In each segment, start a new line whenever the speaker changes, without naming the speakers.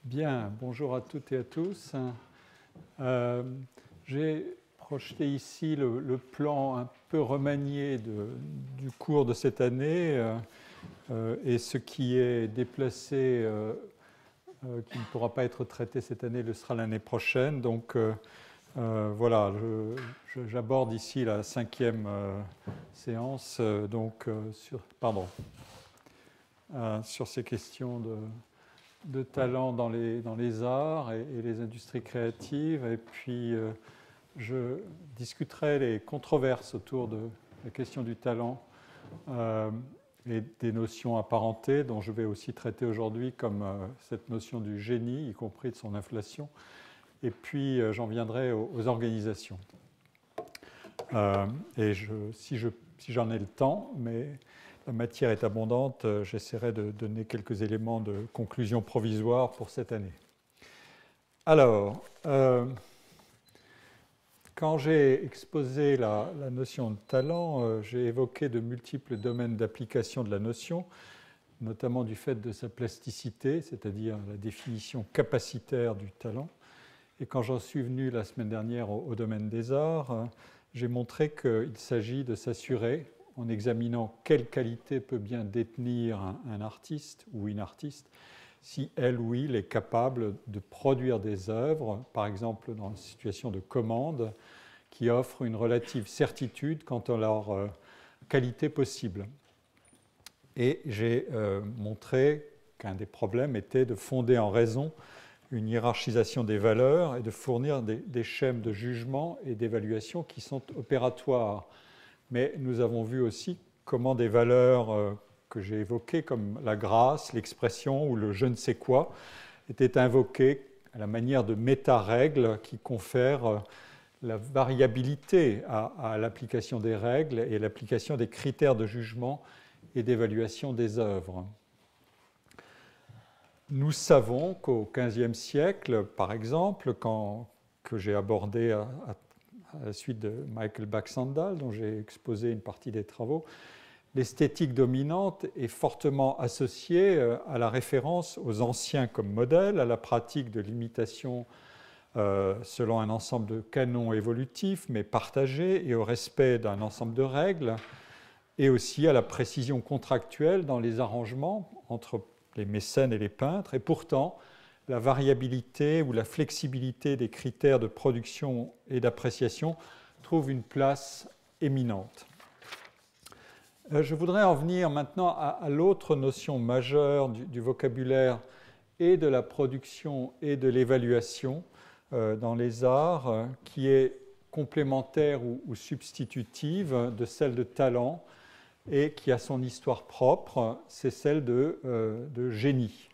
Bien, bonjour à toutes et à tous. J'ai projeté ici le plan un peu remanié du cours de cette année et ce qui est déplacé, qui ne pourra pas être traité cette année, le sera l'année prochaine. Donc voilà, j'aborde ici la 5e séance sur ces questions de talent dans les arts et les industries créatives. Et puis, je discuterai les controverses autour de la question du talent et des notions apparentées, dont je vais aussi traiter aujourd'hui, comme cette notion du génie, y compris de son inflation. Et puis, j'en viendrai aux organisations. Si j'en ai le temps, mais la matière est abondante, j'essaierai de donner quelques éléments de conclusion provisoire pour cette année. Alors, quand j'ai exposé la notion de talent, j'ai évoqué de multiples domaines d'application de la notion, notamment du fait de sa plasticité, c'est-à-dire la définition capacitaire du talent. Et quand j'en suis venu la semaine dernière au domaine des arts, j'ai montré qu'il s'agit de s'assurer, en examinant quelle qualité peut bien détenir un artiste ou une artiste, si elle ou il est capable de produire des œuvres, par exemple dans une situation de commande, qui offrent une relative certitude quant à leur qualité possible. Et j'ai montré qu'un des problèmes était de fonder en raison une hiérarchisation des valeurs et de fournir des schèmes de jugement et d'évaluation qui sont opératoires. Mais nous avons vu aussi comment des valeurs que j'ai évoquées, comme la grâce, l'expression ou le je ne sais quoi, étaient invoquées à la manière de méta-règles qui confèrent la variabilité à l'application des règles et l'application des critères de jugement et d'évaluation des œuvres. Nous savons qu'au XVe siècle, par exemple, que j'ai abordé à la suite de Michael Baxandall, dont j'ai exposé une partie des travaux, l'esthétique dominante est fortement associée à la référence aux anciens comme modèle, à la pratique de l'imitation selon un ensemble de canons évolutifs, mais partagés, et au respect d'un ensemble de règles, et aussi à la précision contractuelle dans les arrangements entre les mécènes et les peintres. Et pourtant, la variabilité ou la flexibilité des critères de production et d'appréciation trouve une place éminente. Je voudrais en venir maintenant à l'autre notion majeure du vocabulaire et de la production et de l'évaluation dans les arts, qui est complémentaire ou substitutive de celle de talent et qui a son histoire propre, c'est celle de génie.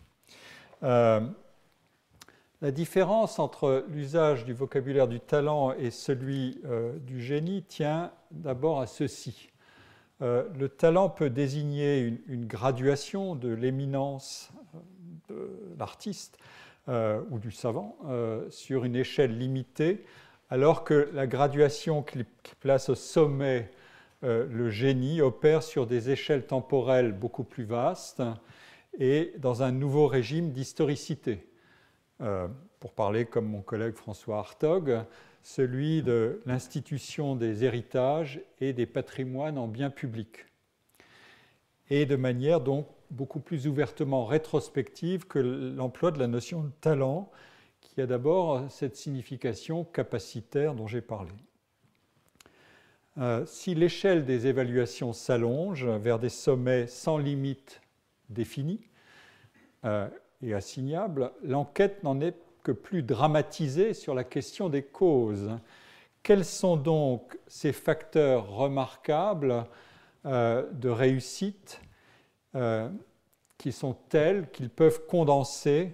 La différence entre l'usage du vocabulaire du talent et celui du génie tient d'abord à ceci. Le talent peut désigner une graduation de l'éminence de l'artiste ou du savant sur une échelle limitée, alors que la graduation qui place au sommet le génie opère sur des échelles temporelles beaucoup plus vastes et dans un nouveau régime d'historicité. Pour parler comme mon collègue François Hartog, celui de l'institution des héritages et des patrimoines en biens publics. Et de manière donc beaucoup plus ouvertement rétrospective que l'emploi de la notion de talent, qui a d'abord cette signification capacitaire dont j'ai parlé. Si l'échelle des évaluations s'allonge vers des sommets sans limite définis et assignables, l'enquête n'en est que plus dramatisée sur la question des causes. Quels sont donc ces facteurs remarquables de réussite qui sont tels qu'ils peuvent condenser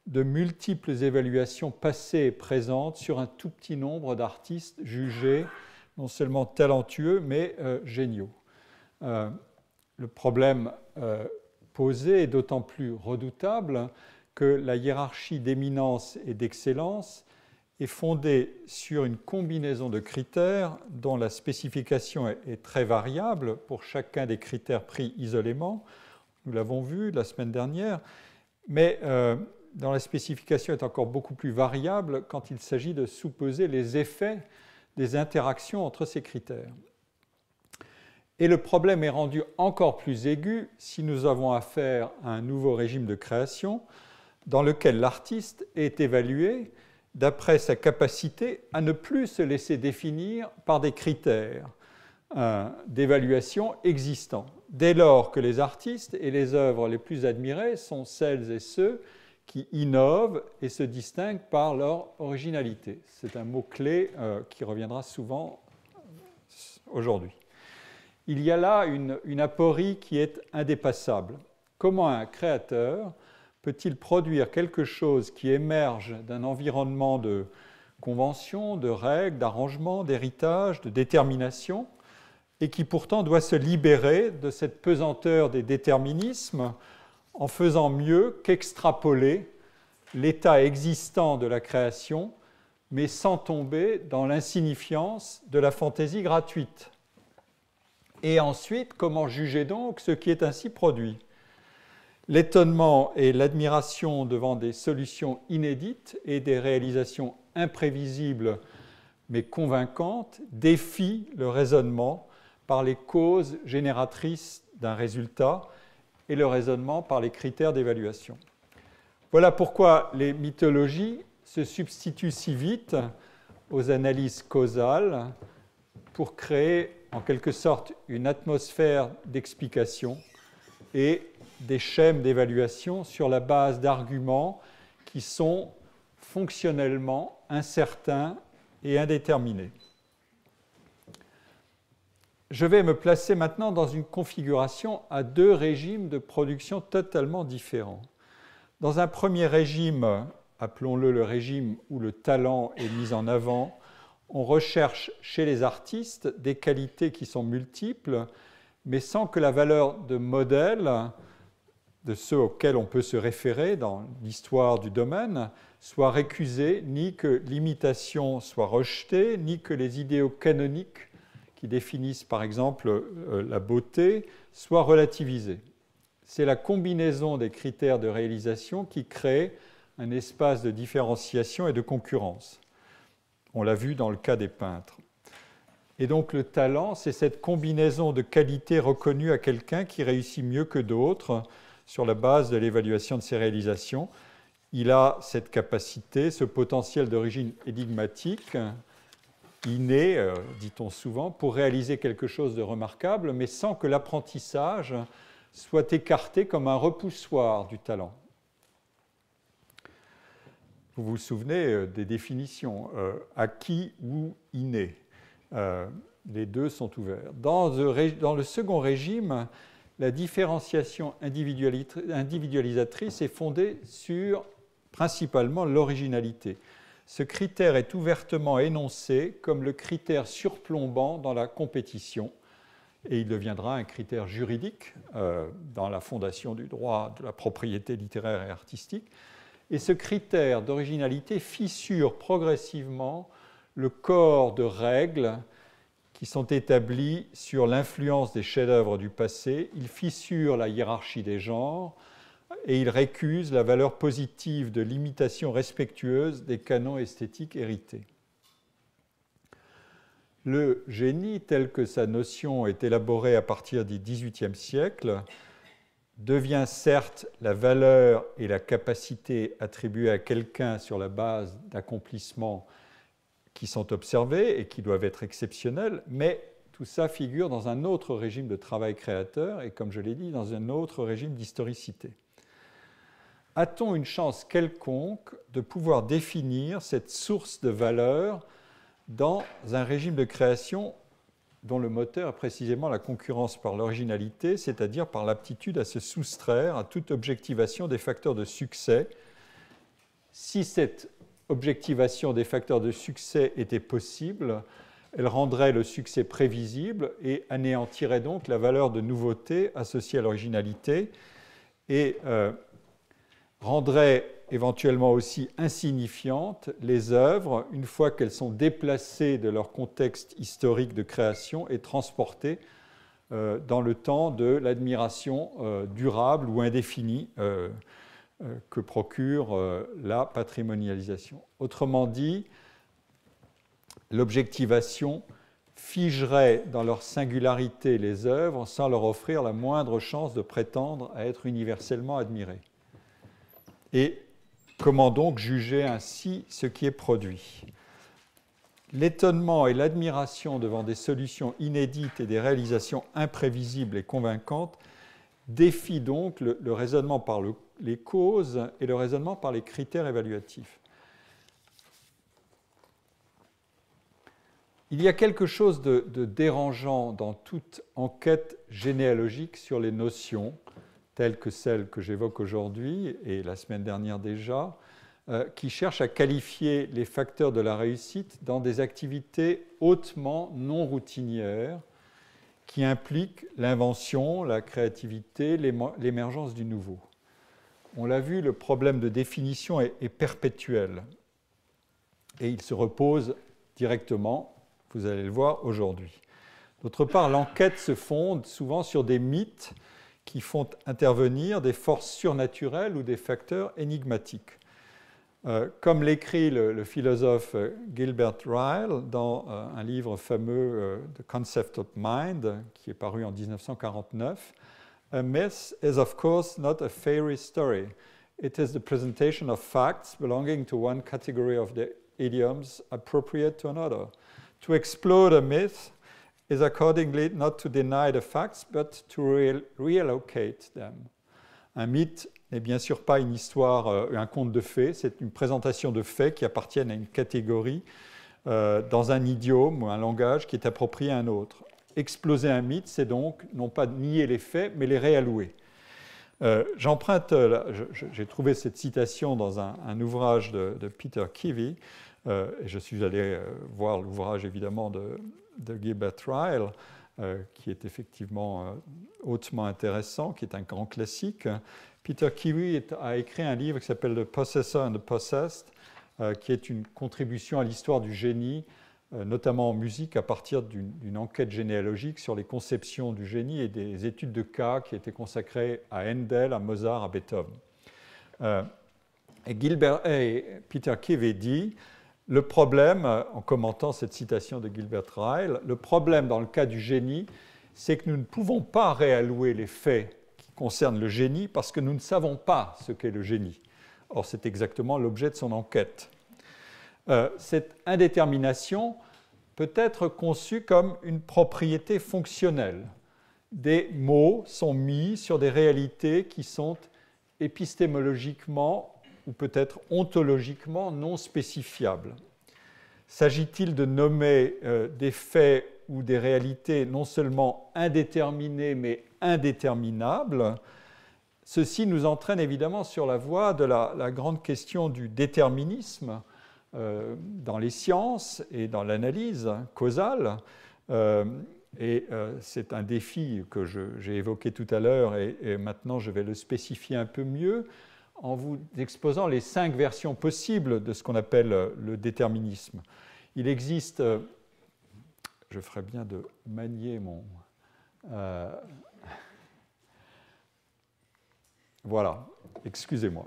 de multiples évaluations passées et présentes sur un tout petit nombre d'artistes jugés non seulement talentueux, mais géniaux. Le problème posé est d'autant plus redoutable que la hiérarchie d'éminence et d'excellence est fondée sur une combinaison de critères dont la spécification est très variable pour chacun des critères pris isolément. Nous l'avons vu la semaine dernière, mais dont la spécification est encore beaucoup plus variable quand il s'agit de supposer les effets des interactions entre ces critères. Et le problème est rendu encore plus aigu si nous avons affaire à un nouveau régime de création dans lequel l'artiste est évalué d'après sa capacité à ne plus se laisser définir par des critères d'évaluation existants, dès lors que les artistes et les œuvres les plus admirées sont celles et ceux qui innovent et se distinguent par leur originalité. C'est un mot-clé qui reviendra souvent aujourd'hui. Il y a là une aporie qui est indépassable. Comment un créateur peut-il produire quelque chose qui émerge d'un environnement de conventions, de règles, d'arrangements, d'héritage, de détermination, et qui pourtant doit se libérer de cette pesanteur des déterminismes en faisant mieux qu'extrapoler l'état existant de la création, mais sans tomber dans l'insignifiance de la fantaisie gratuite. Et ensuite, comment juger donc ce qui est ainsi produit ? L'étonnement et l'admiration devant des solutions inédites et des réalisations imprévisibles mais convaincantes défient le raisonnement par les causes génératrices d'un résultat et le raisonnement par les critères d'évaluation. Voilà pourquoi les mythologies se substituent si vite aux analyses causales pour créer en quelque sorte une atmosphère d'explication et des schèmes d'évaluation sur la base d'arguments qui sont fonctionnellement incertains et indéterminés. Je vais me placer maintenant dans une configuration à deux régimes de production totalement différents. Dans un premier régime, appelons-le le régime où le talent est mis en avant, on recherche chez les artistes des qualités qui sont multiples, mais sans que la valeur de modèle de ceux auxquels on peut se référer dans l'histoire du domaine soit récusée, ni que l'imitation soit rejetée, ni que les idéaux canoniques qui définissent par exemple la beauté soient relativisés. C'est la combinaison des critères de réalisation qui crée un espace de différenciation et de concurrence. On l'a vu dans le cas des peintres. Et donc le talent, c'est cette combinaison de qualités reconnues à quelqu'un qui réussit mieux que d'autres sur la base de l'évaluation de ses réalisations. Il a cette capacité, ce potentiel d'origine énigmatique, inné, dit-on souvent, pour réaliser quelque chose de remarquable, mais sans que l'apprentissage soit écarté comme un repoussoir du talent. Vous vous souvenez des définitions, acquis ou inné. Les deux sont ouverts. Dans le second régime, la différenciation individualisatrice est fondée sur principalement l'originalité. Ce critère est ouvertement énoncé comme le critère surplombant dans la compétition et il deviendra un critère juridique dans la fondation du droit de la propriété littéraire et artistique. Et ce critère d'originalité fissure progressivement le corps de règles qui sont établies sur l'influence des chefs-d'œuvre du passé. Il fissure la hiérarchie des genres et il récuse la valeur positive de l'imitation respectueuse des canons esthétiques hérités. Le génie, tel que sa notion est élaborée à partir du XVIIIe siècle, devient certes la valeur et la capacité attribuées à quelqu'un sur la base d'accomplissements qui sont observés et qui doivent être exceptionnels, mais tout ça figure dans un autre régime de travail créateur et, comme je l'ai dit, dans un autre régime d'historicité. A-t-on une chance quelconque de pouvoir définir cette source de valeur dans un régime de création dont le moteur est précisément la concurrence par l'originalité, c'est-à-dire par l'aptitude à se soustraire à toute objectivation des facteurs de succès? Si cette objectivation des facteurs de succès était possible, elle rendrait le succès prévisible et anéantirait donc la valeur de nouveauté associée à l'originalité et rendrait éventuellement aussi insignifiantes les œuvres une fois qu'elles sont déplacées de leur contexte historique de création et transportées dans le temps de l'admiration durable ou indéfinie que procure la patrimonialisation. Autrement dit, l'objectivation figerait dans leur singularité les œuvres sans leur offrir la moindre chance de prétendre à être universellement admirées. Et comment donc juger ainsi ce qui est produit ? L'étonnement et l'admiration devant des solutions inédites et des réalisations imprévisibles et convaincantes défient donc le raisonnement par les causes et le raisonnement par les critères évaluatifs. Il y a quelque chose de dérangeant dans toute enquête généalogique sur les notions, telles que celles que j'évoque aujourd'hui et la semaine dernière déjà, qui cherchent à qualifier les facteurs de la réussite dans des activités hautement non routinières qui impliquent l'invention, la créativité, l'émergence du nouveau. On l'a vu, le problème de définition est perpétuel et il se repose directement, vous allez le voir aujourd'hui. D'autre part, l'enquête se fonde souvent sur des mythes qui font intervenir des forces surnaturelles ou des facteurs énigmatiques. Comme l'écrit le philosophe Gilbert Ryle dans un livre fameux, The Concept of Mind, qui est paru en 1949, A myth is of course not a fairy story. It is the presentation of facts belonging to one category of the idioms appropriate to another. To explode a myth is accordingly not to deny the facts, but to reallocate them. Un mythe n'est bien sûr pas une histoire, un conte de fées, c'est une présentation de faits qui appartiennent à une catégorie dans un idiome ou un langage qui est approprié à un autre. Exploser un mythe, c'est donc non pas nier les faits, mais les réallouer. J'emprunte, j'ai trouvé cette citation dans un ouvrage de Peter Kivy, et je suis allé voir l'ouvrage évidemment de Gilbert Ryle, qui est effectivement hautement intéressant, qui est un grand classique. Peter Kivy a écrit un livre qui s'appelle The Possessor and the Possessed, qui est une contribution à l'histoire du génie, notamment en musique, à partir d'une enquête généalogique sur les conceptions du génie et des études de cas qui étaient consacrées à Handel, à Mozart, à Beethoven. Et Peter Kivy dit, le problème, en commentant cette citation de Gilbert Ryle, le problème dans le cas du génie, c'est que nous ne pouvons pas réallouer les faits qui concernent le génie parce que nous ne savons pas ce qu'est le génie. Or, c'est exactement l'objet de son enquête. Cette indétermination peut être conçue comme une propriété fonctionnelle. Des mots sont mis sur des réalités qui sont épistémologiquement ou peut-être ontologiquement non spécifiables. S'agit-il de nommer des faits ou des réalités non seulement indéterminées mais indéterminables? Ceci nous entraîne évidemment sur la voie de la grande question du déterminisme dans les sciences et dans l'analyse causale. C'est un défi que j'ai évoqué tout à l'heure et maintenant je vais le spécifier un peu mieux en vous exposant les 5 versions possibles de ce qu'on appelle le déterminisme. Il existe, je ferais bien de manier mon... voilà, excusez-moi.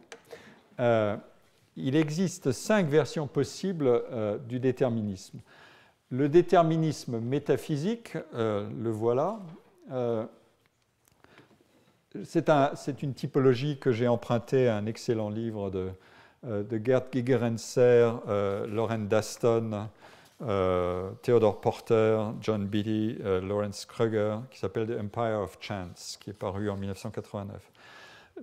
Il existe 5 versions possibles du déterminisme. Le déterminisme métaphysique, le voilà. C'est une typologie que j'ai empruntée à un excellent livre de Gerd Gigerenzer, Lauren Daston, Theodore Porter, John Beatty, Lawrence Kruger, qui s'appelle The Empire of Chance, qui est paru en 1989.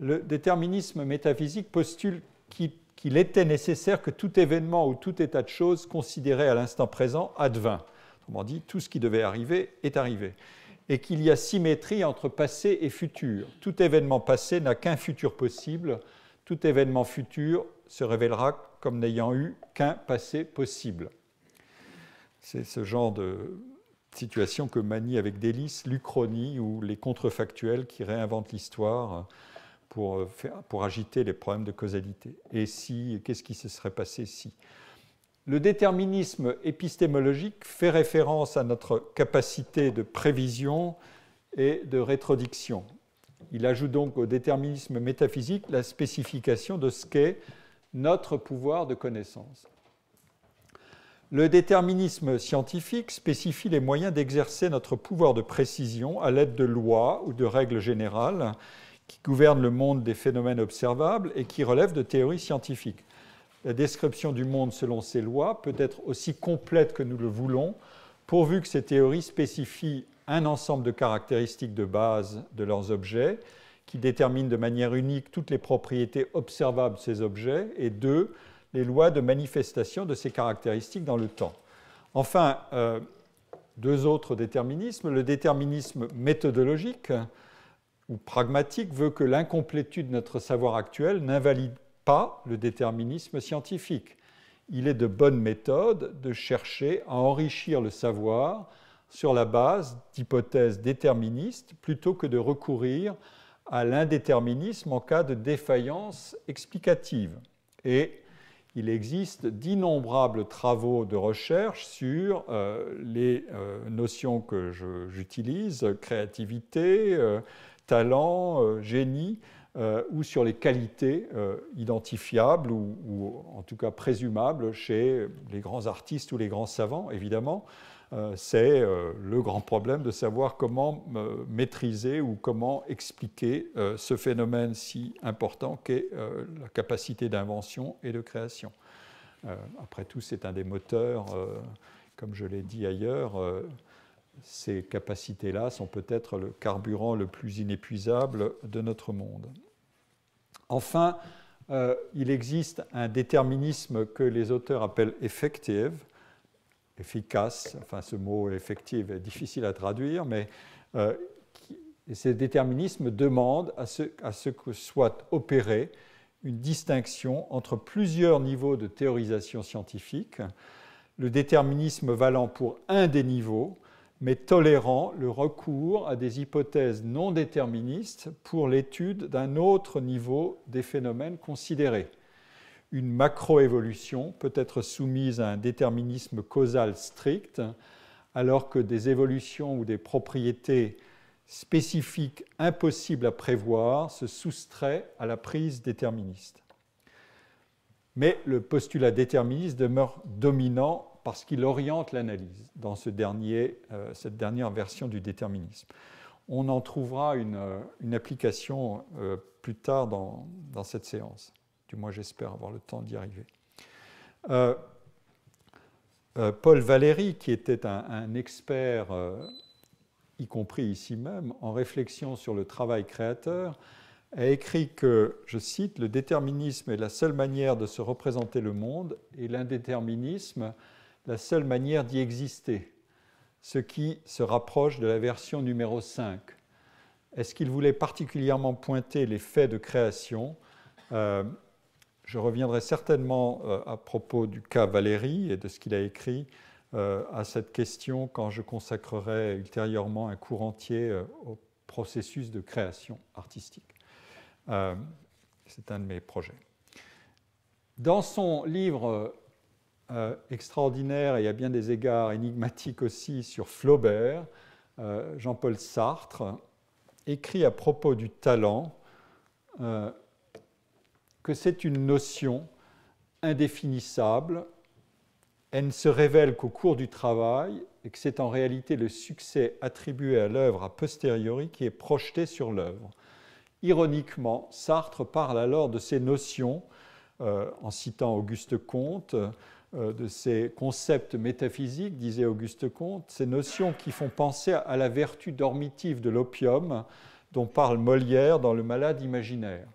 Le déterminisme métaphysique postule qu'il était nécessaire que tout événement ou tout état de choses considéré à l'instant présent advint. Autrement dit, tout ce qui devait arriver est arrivé. Et qu'il y a symétrie entre passé et futur. Tout événement passé n'a qu'un futur possible. Tout événement futur se révélera comme n'ayant eu qu'un passé possible. C'est ce genre de situation que manie avec délice l'Uchronie ou les contrefactuels qui réinventent l'histoire pour agiter les problèmes de causalité. Et si, qu'est-ce qui se serait passé si? Le déterminisme épistémologique fait référence à notre capacité de prévision et de rétrodiction. Il ajoute donc au déterminisme métaphysique la spécification de ce qu'est notre pouvoir de connaissance. Le déterminisme scientifique spécifie les moyens d'exercer notre pouvoir de précision à l'aide de lois ou de règles générales qui gouvernent le monde des phénomènes observables et qui relèvent de théories scientifiques. La description du monde selon ces lois peut être aussi complète que nous le voulons, pourvu que ces théories spécifient un ensemble de caractéristiques de base de leurs objets, qui déterminent de manière unique toutes les propriétés observables de ces objets, et deux, les lois de manifestation de ces caractéristiques dans le temps. Enfin, deux autres déterminismes. Le déterminisme méthodologique ou pragmatique veut que l'incomplétude de notre savoir actuel n'invalide pas le déterminisme scientifique. Il est de bonne méthode de chercher à enrichir le savoir sur la base d'hypothèses déterministes plutôt que de recourir à l'indéterminisme en cas de défaillance explicative. Et il existe d'innombrables travaux de recherche sur les notions que j'utilise, créativité, talent, génie, ou sur les qualités identifiables ou en tout cas présumables chez les grands artistes ou les grands savants, évidemment. C'est le grand problème de savoir comment maîtriser ou comment expliquer ce phénomène si important qu'est la capacité d'invention et de création. Après tout, c'est un des moteurs, comme je l'ai dit ailleurs, ces capacités-là sont peut-être le carburant le plus inépuisable de notre monde. Enfin, il existe un déterminisme que les auteurs appellent effective, efficace, enfin ce mot effective est difficile à traduire, mais ces déterminismes demandent à ce que soit opérée une distinction entre plusieurs niveaux de théorisation scientifique, le déterminisme valant pour un des niveaux, mais tolérant le recours à des hypothèses non déterministes pour l'étude d'un autre niveau des phénomènes considérés. Une macroévolution peut être soumise à un déterminisme causal strict, alors que des évolutions ou des propriétés spécifiques impossibles à prévoir se soustraient à la prise déterministe. Mais le postulat déterministe demeure dominant parce qu'il oriente l'analyse dans cette dernière version du déterminisme. On en trouvera une application plus tard dans cette séance. Du moins, j'espère avoir le temps d'y arriver. Paul Valéry, qui était un expert, y compris ici même, en réflexion sur le travail créateur, a écrit que, je cite, « Le déterminisme est la seule manière de se représenter le monde et l'indéterminisme la seule manière d'y exister », ce qui se rapproche de la version numéro 5. Est-ce qu'il voulait particulièrement pointer les faits de création ? Je reviendrai certainement à propos du cas Valéry et de ce qu'il a écrit à cette question quand je consacrerai ultérieurement un cours entier au processus de création artistique. C'est un de mes projets. Dans son livre extraordinaire et à bien des égards énigmatique aussi sur Flaubert, Jean-Paul Sartre écrit à propos du talent que c'est une notion indéfinissable, elle ne se révèle qu'au cours du travail et que c'est en réalité le succès attribué à l'œuvre a posteriori qui est projeté sur l'œuvre. Ironiquement, Sartre parle alors de ces notions, en citant Auguste Comte, de ces concepts métaphysiques, disait Auguste Comte, ces notions qui font penser à la vertu dormitive de l'opium dont parle Molière dans Le Malade imaginaire.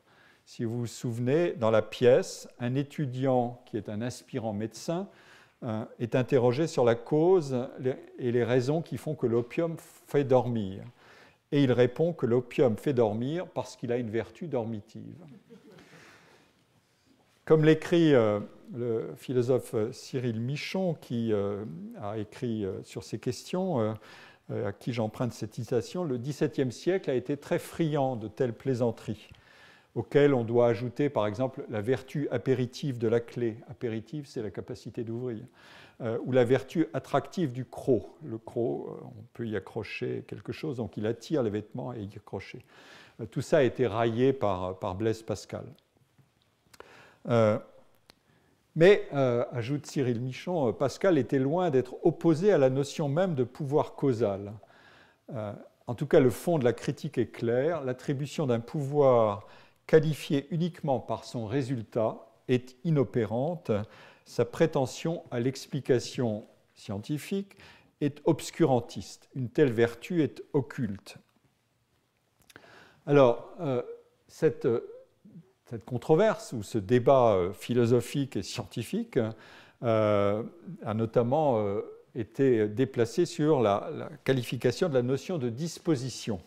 Si vous vous souvenez, dans la pièce, un étudiant qui est un aspirant médecin est interrogé sur la cause et les raisons qui font que l'opium fait dormir. Et il répond que l'opium fait dormir parce qu'il a une vertu dormitive. Comme l'écrit le philosophe Cyril Michon, qui a écrit sur ces questions, à qui j'emprunte cette citation, le XVIIe siècle a été très friand de telles plaisanteries, auxquelles on doit ajouter par exemple la vertu apéritive de la clé. Apéritive, c'est la capacité d'ouvrir. Ou la vertu attractive du croc. Le croc, on peut y accrocher quelque chose, donc il attire les vêtements et y accrocher. Tout ça a été raillé par Blaise Pascal. Mais, ajoute Cyril Michon, Pascal était loin d'être opposé à la notion même de pouvoir causal. En tout cas, le fond de la critique est clair. L'attribution d'un pouvoir qualifié uniquement par son résultat est inopérante. Sa prétention à l'explication scientifique est obscurantiste. Une telle vertu est occulte. Alors, cette controverse ou ce débat philosophique et scientifique a notamment été déplacé sur la qualification de la notion de disposition.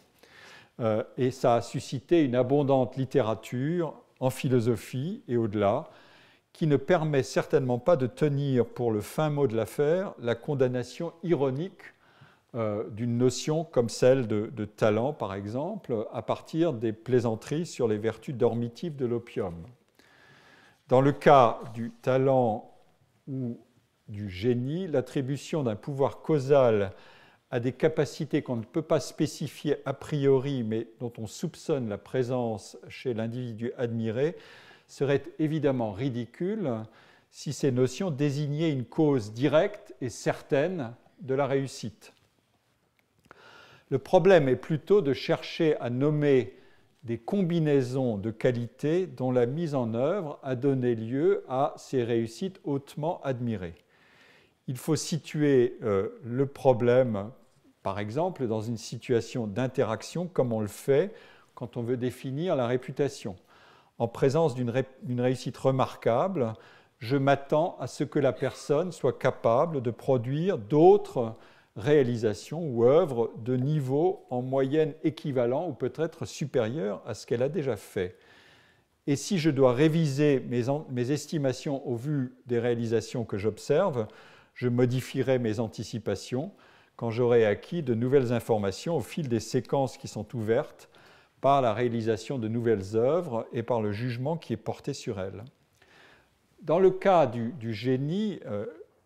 Et ça a suscité une abondante littérature en philosophie et au-delà, qui ne permet certainement pas de tenir pour le fin mot de l'affaire la condamnation ironique d'une notion comme celle de talent, par exemple, à partir des plaisanteries sur les vertus dormitives de l'opium. Dans le cas du talent ou du génie, l'attribution d'un pouvoir causal à des capacités qu'on ne peut pas spécifier a priori, mais dont on soupçonne la présence chez l'individu admiré, serait évidemment ridicule si ces notions désignaient une cause directe et certaine de la réussite. Le problème est plutôt de chercher à nommer des combinaisons de qualités dont la mise en œuvre a donné lieu à ces réussites hautement admirées. Il faut situer le problème, par exemple, dans une situation d'interaction, comme on le fait quand on veut définir la réputation. En présence d'une réussite remarquable, je m'attends à ce que la personne soit capable de produire d'autres réalisations ou œuvres de niveau en moyenne équivalent ou peut-être supérieur à ce qu'elle a déjà fait. Et si je dois réviser mes estimations au vu des réalisations que j'observe, je modifierai mes anticipations quand j'aurai acquis de nouvelles informations au fil des séquences qui sont ouvertes par la réalisation de nouvelles œuvres et par le jugement qui est porté sur elles. Dans le cas du génie,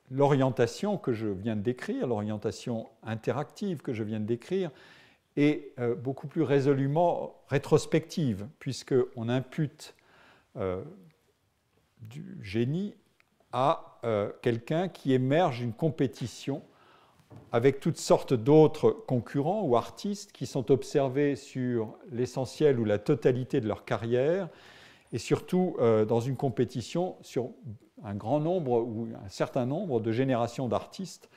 l'orientation que je viens de décrire, l'orientation interactive que je viens de décrire, est beaucoup plus résolument rétrospective, puisqu'on impute du génie à quelqu'un qui émerge d'une compétition avec toutes sortes d'autres concurrents ou artistes qui sont observés sur l'essentiel ou la totalité de leur carrière, et surtout dans une compétition sur un grand nombre ou un certain nombre de générations d'artistes,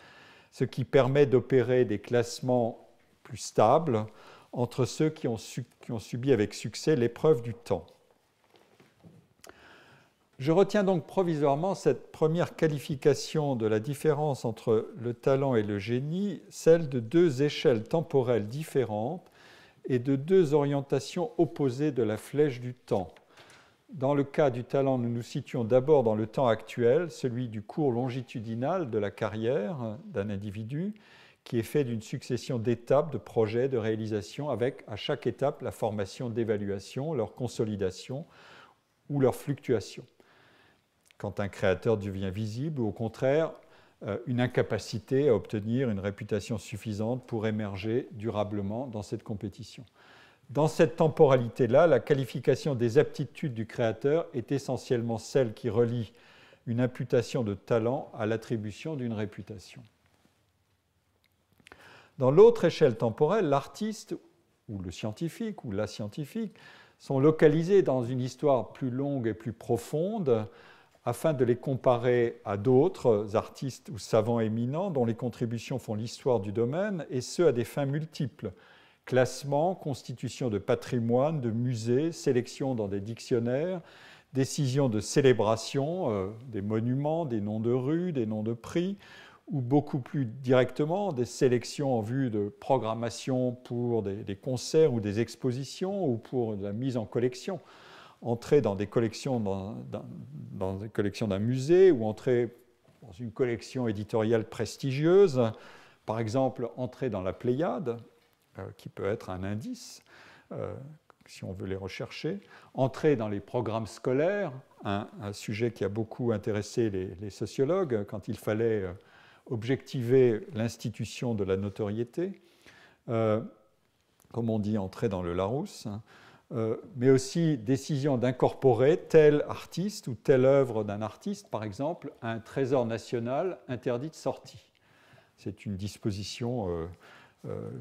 ce qui permet d'opérer des classements plus stables entre ceux qui ont subi avec succès l'épreuve du temps. Je retiens donc provisoirement cette première qualification de la différence entre le talent et le génie, celle de deux échelles temporelles différentes et de deux orientations opposées de la flèche du temps. Dans le cas du talent, nous nous situons d'abord dans le temps actuel, celui du cours longitudinal de la carrière d'un individu, qui est fait d'une succession d'étapes, de projets, de réalisations, avec à chaque étape la formation d'évaluation, leur consolidation ou leur fluctuation. Quand un créateur devient visible, ou au contraire, une incapacité à obtenir une réputation suffisante pour émerger durablement dans cette compétition. Dans cette temporalité-là, la qualification des aptitudes du créateur est essentiellement celle qui relie une imputation de talent à l'attribution d'une réputation. Dans l'autre échelle temporelle, l'artiste ou le scientifique ou la scientifique sont localisés dans une histoire plus longue et plus profonde afin de les comparer à d'autres artistes ou savants éminents dont les contributions font l'histoire du domaine, et ce à des fins multiples. Classement, constitution de patrimoine, de musées, sélection dans des dictionnaires, décision de célébration, des monuments, des noms de rues, des noms de prix, ou beaucoup plus directement des sélections en vue de programmation pour des concerts ou des expositions ou pour la mise en collection. Entrer dans des collections dans des collections d'un musée ou entrer dans une collection éditoriale prestigieuse, par exemple entrer dans la Pléiade, qui peut être un indice, si on veut les rechercher, entrer dans les programmes scolaires, un sujet qui a beaucoup intéressé les sociologues quand il fallait objectiver l'institution de la notoriété, comme on dit, entrer dans le Larousse, mais aussi décision d'incorporer tel artiste ou telle œuvre d'un artiste, par exemple, à un trésor national interdit de sortie. C'est une disposition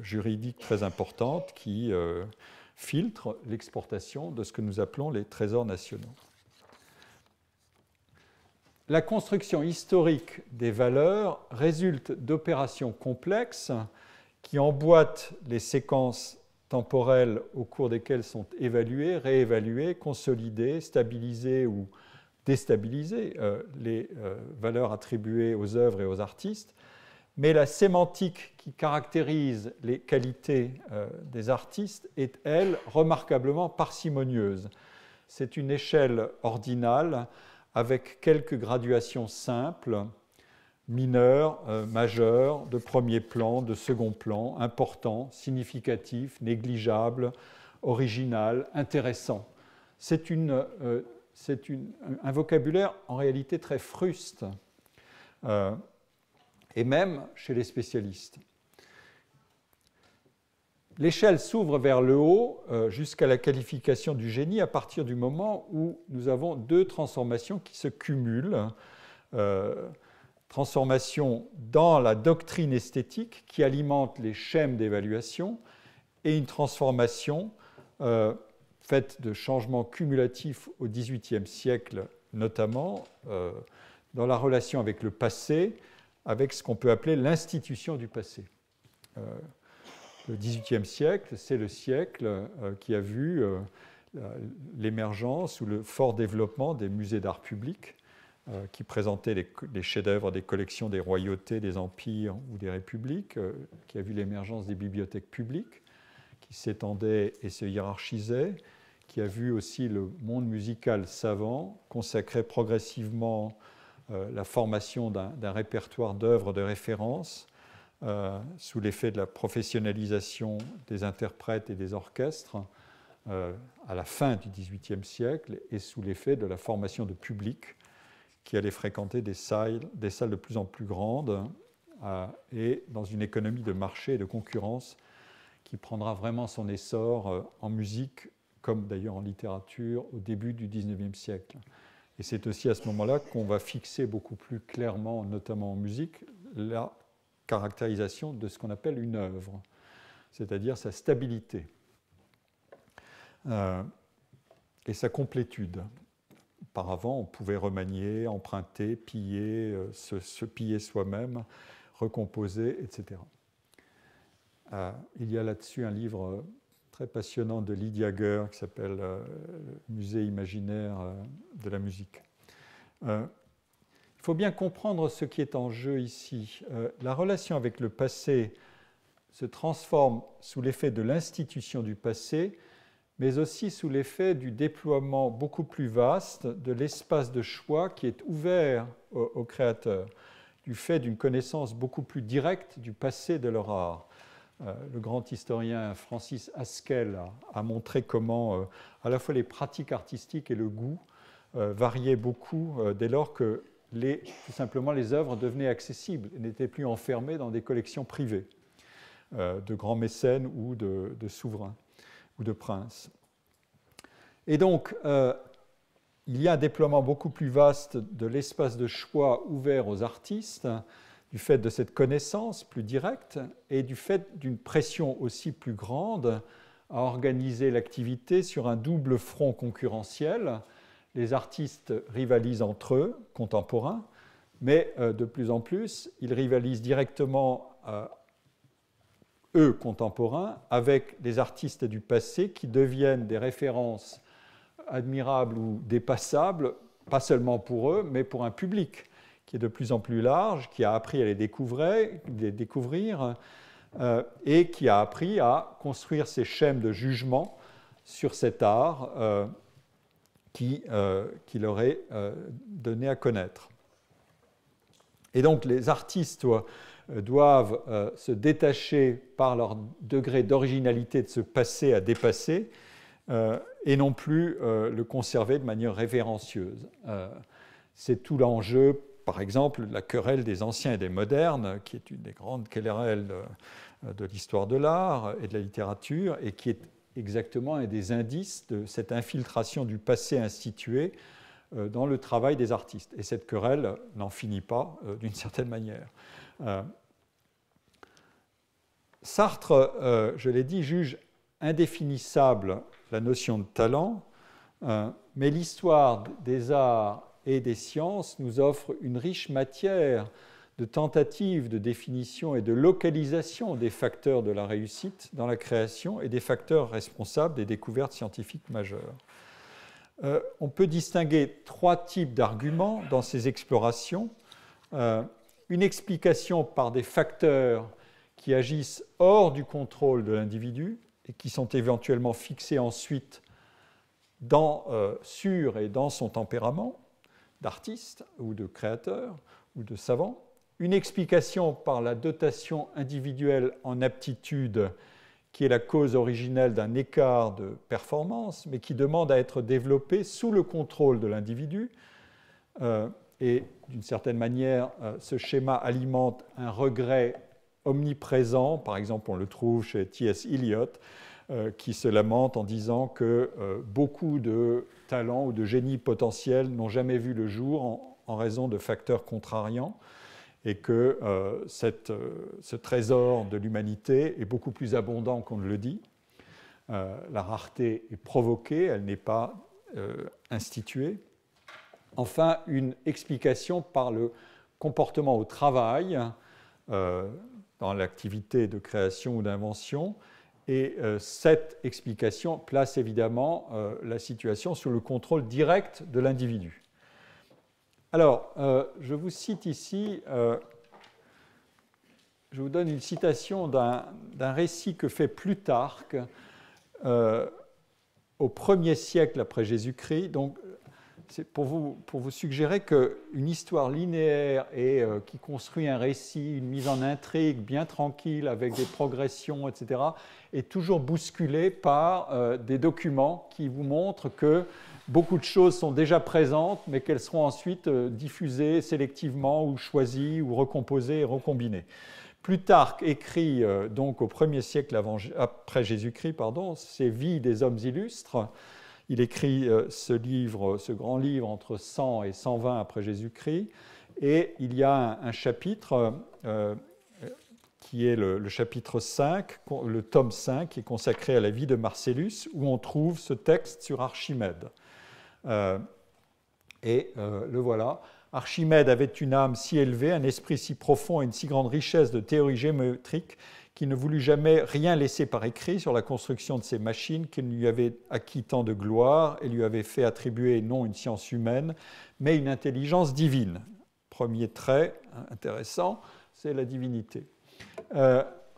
juridique très importante qui filtre l'exportation de ce que nous appelons les trésors nationaux. La construction historique des valeurs résulte d'opérations complexes qui emboîtent les séquences temporelles au cours desquelles sont évaluées, réévaluées, consolidées, stabilisées ou déstabilisées les valeurs attribuées aux œuvres et aux artistes. Mais la sémantique qui caractérise les qualités des artistes est, elle, remarquablement parcimonieuse. C'est une échelle ordinale avec quelques graduations simples, mineures, majeures, de premier plan, de second plan, important, significatif, négligeable, original, intéressant. C'est un vocabulaire en réalité très fruste, et même chez les spécialistes. L'échelle s'ouvre vers le haut jusqu'à la qualification du génie à partir du moment où nous avons deux transformations qui se cumulent. Transformation dans la doctrine esthétique qui alimente les schèmes d'évaluation et une transformation faite de changements cumulatifs au XVIIIe siècle, notamment dans la relation avec le passé, avec ce qu'on peut appeler l'institution du passé. Le XVIIIe siècle, c'est le siècle qui a vu l'émergence ou le fort développement des musées d'art public qui présentaient les chefs-d'œuvre des collections des royautés, des empires ou des républiques, qui a vu l'émergence des bibliothèques publiques qui s'étendaient et se hiérarchisaient, qui a vu aussi le monde musical savant consacrer progressivement la formation d'un répertoire d'œuvres de référence sous l'effet de la professionnalisation des interprètes et des orchestres à la fin du XVIIIe siècle et sous l'effet de la formation de public qui allaient fréquenter des salles de plus en plus grandes et dans une économie de marché et de concurrence qui prendra vraiment son essor en musique comme d'ailleurs en littérature au début du XIXe siècle. Et c'est aussi à ce moment-là qu'on va fixer beaucoup plus clairement, notamment en musique, la caractérisation de ce qu'on appelle une œuvre, c'est-à-dire sa stabilité et sa complétude. Auparavant, on pouvait remanier, emprunter, piller, se piller soi-même, recomposer, etc. Il y a là-dessus un livre très passionnant de Lydia Geur qui s'appelle Musée imaginaire de la musique. Il faut bien comprendre ce qui est en jeu ici. La relation avec le passé se transforme sous l'effet de l'institution du passé, mais aussi sous l'effet du déploiement beaucoup plus vaste de l'espace de choix qui est ouvert aux créateurs, du fait d'une connaissance beaucoup plus directe du passé de leur art. Le grand historien Francis Haskell a montré comment à la fois les pratiques artistiques et le goût variaient beaucoup dès lors que tout simplement les œuvres devenaient accessibles et n'étaient plus enfermées dans des collections privées de grands mécènes ou de souverains ou de princes. Et donc, il y a un déploiement beaucoup plus vaste de l'espace de choix ouvert aux artistes, du fait de cette connaissance plus directe et du fait d'une pression aussi plus grande à organiser l'activité sur un double front concurrentiel. Les artistes rivalisent entre eux, contemporains, mais de plus en plus, ils rivalisent directement, eux, contemporains, avec les artistes du passé qui deviennent des références admirables ou dépassables, pas seulement pour eux, mais pour un public qui est de plus en plus large, qui a appris à les découvrir et qui a appris à construire ses schèmes de jugement sur cet art qui leur est donné à connaître. Et donc les artistes doivent se détacher par leur degré d'originalité de ce passé à dépasser et non plus le conserver de manière révérencieuse. C'est tout l'enjeu par exemple la querelle des anciens et des modernes, qui est une des grandes querelles de l'histoire de l'art et de la littérature, et qui est exactement un des indices de cette infiltration du passé institué dans le travail des artistes. Et cette querelle n'en finit pas, d'une certaine manière. Sartre, je l'ai dit, juge indéfinissable la notion de talent, mais l'histoire des arts et des sciences nous offre une riche matière de tentatives de définition et de localisation des facteurs de la réussite dans la création et des facteurs responsables des découvertes scientifiques majeures. On peut distinguer trois types d'arguments dans ces explorations. Une explication par des facteurs qui agissent hors du contrôle de l'individu et qui sont éventuellement fixés ensuite sur et dans son tempérament d'artiste ou de créateur ou de savant. Une explication par la dotation individuelle en aptitude qui est la cause originelle d'un écart de performance, mais qui demande à être développé sous le contrôle de l'individu. Et d'une certaine manière, ce schéma alimente un regret omniprésent. Par exemple, on le trouve chez T.S. Eliot, qui se lamente en disant que beaucoup de talents ou de génies potentiels n'ont jamais vu le jour en raison de facteurs contrariants, et que ce trésor de l'humanité est beaucoup plus abondant qu'on ne le dit. La rareté est provoquée, elle n'est pas instituée. Enfin, une explication par le comportement au travail, dans l'activité de création ou d'invention. Et cette explication place évidemment la situation sous le contrôle direct de l'individu. Alors, je vous cite ici, je vous donne une citation d'un récit que fait Plutarque au 1er siècle après Jésus-Christ. Donc, c'est pour vous suggérer qu'une histoire linéaire et qui construit un récit, une mise en intrigue bien tranquille avec des progressions, etc., est toujours bousculée par des documents qui vous montrent que beaucoup de choses sont déjà présentes, mais qu'elles seront ensuite diffusées sélectivement ou choisies ou recomposées et recombinées. Plutarque écrit donc au 1er siècle après Jésus-Christ, ses Vies des hommes illustres. Il écrit ce grand livre entre 100 et 120 après Jésus-Christ, et il y a un chapitre qui est le chapitre 5, le tome 5, qui est consacré à la vie de Marcellus, où on trouve ce texte sur Archimède. Le voilà. Archimède avait une âme si élevée, un esprit si profond et une si grande richesse de théorie géométrique qu'il ne voulut jamais rien laisser par écrit sur la construction de ces machines qui lui avaient acquis tant de gloire et lui avaient fait attribuer non une science humaine, mais une intelligence divine. Premier trait intéressant, c'est la divinité.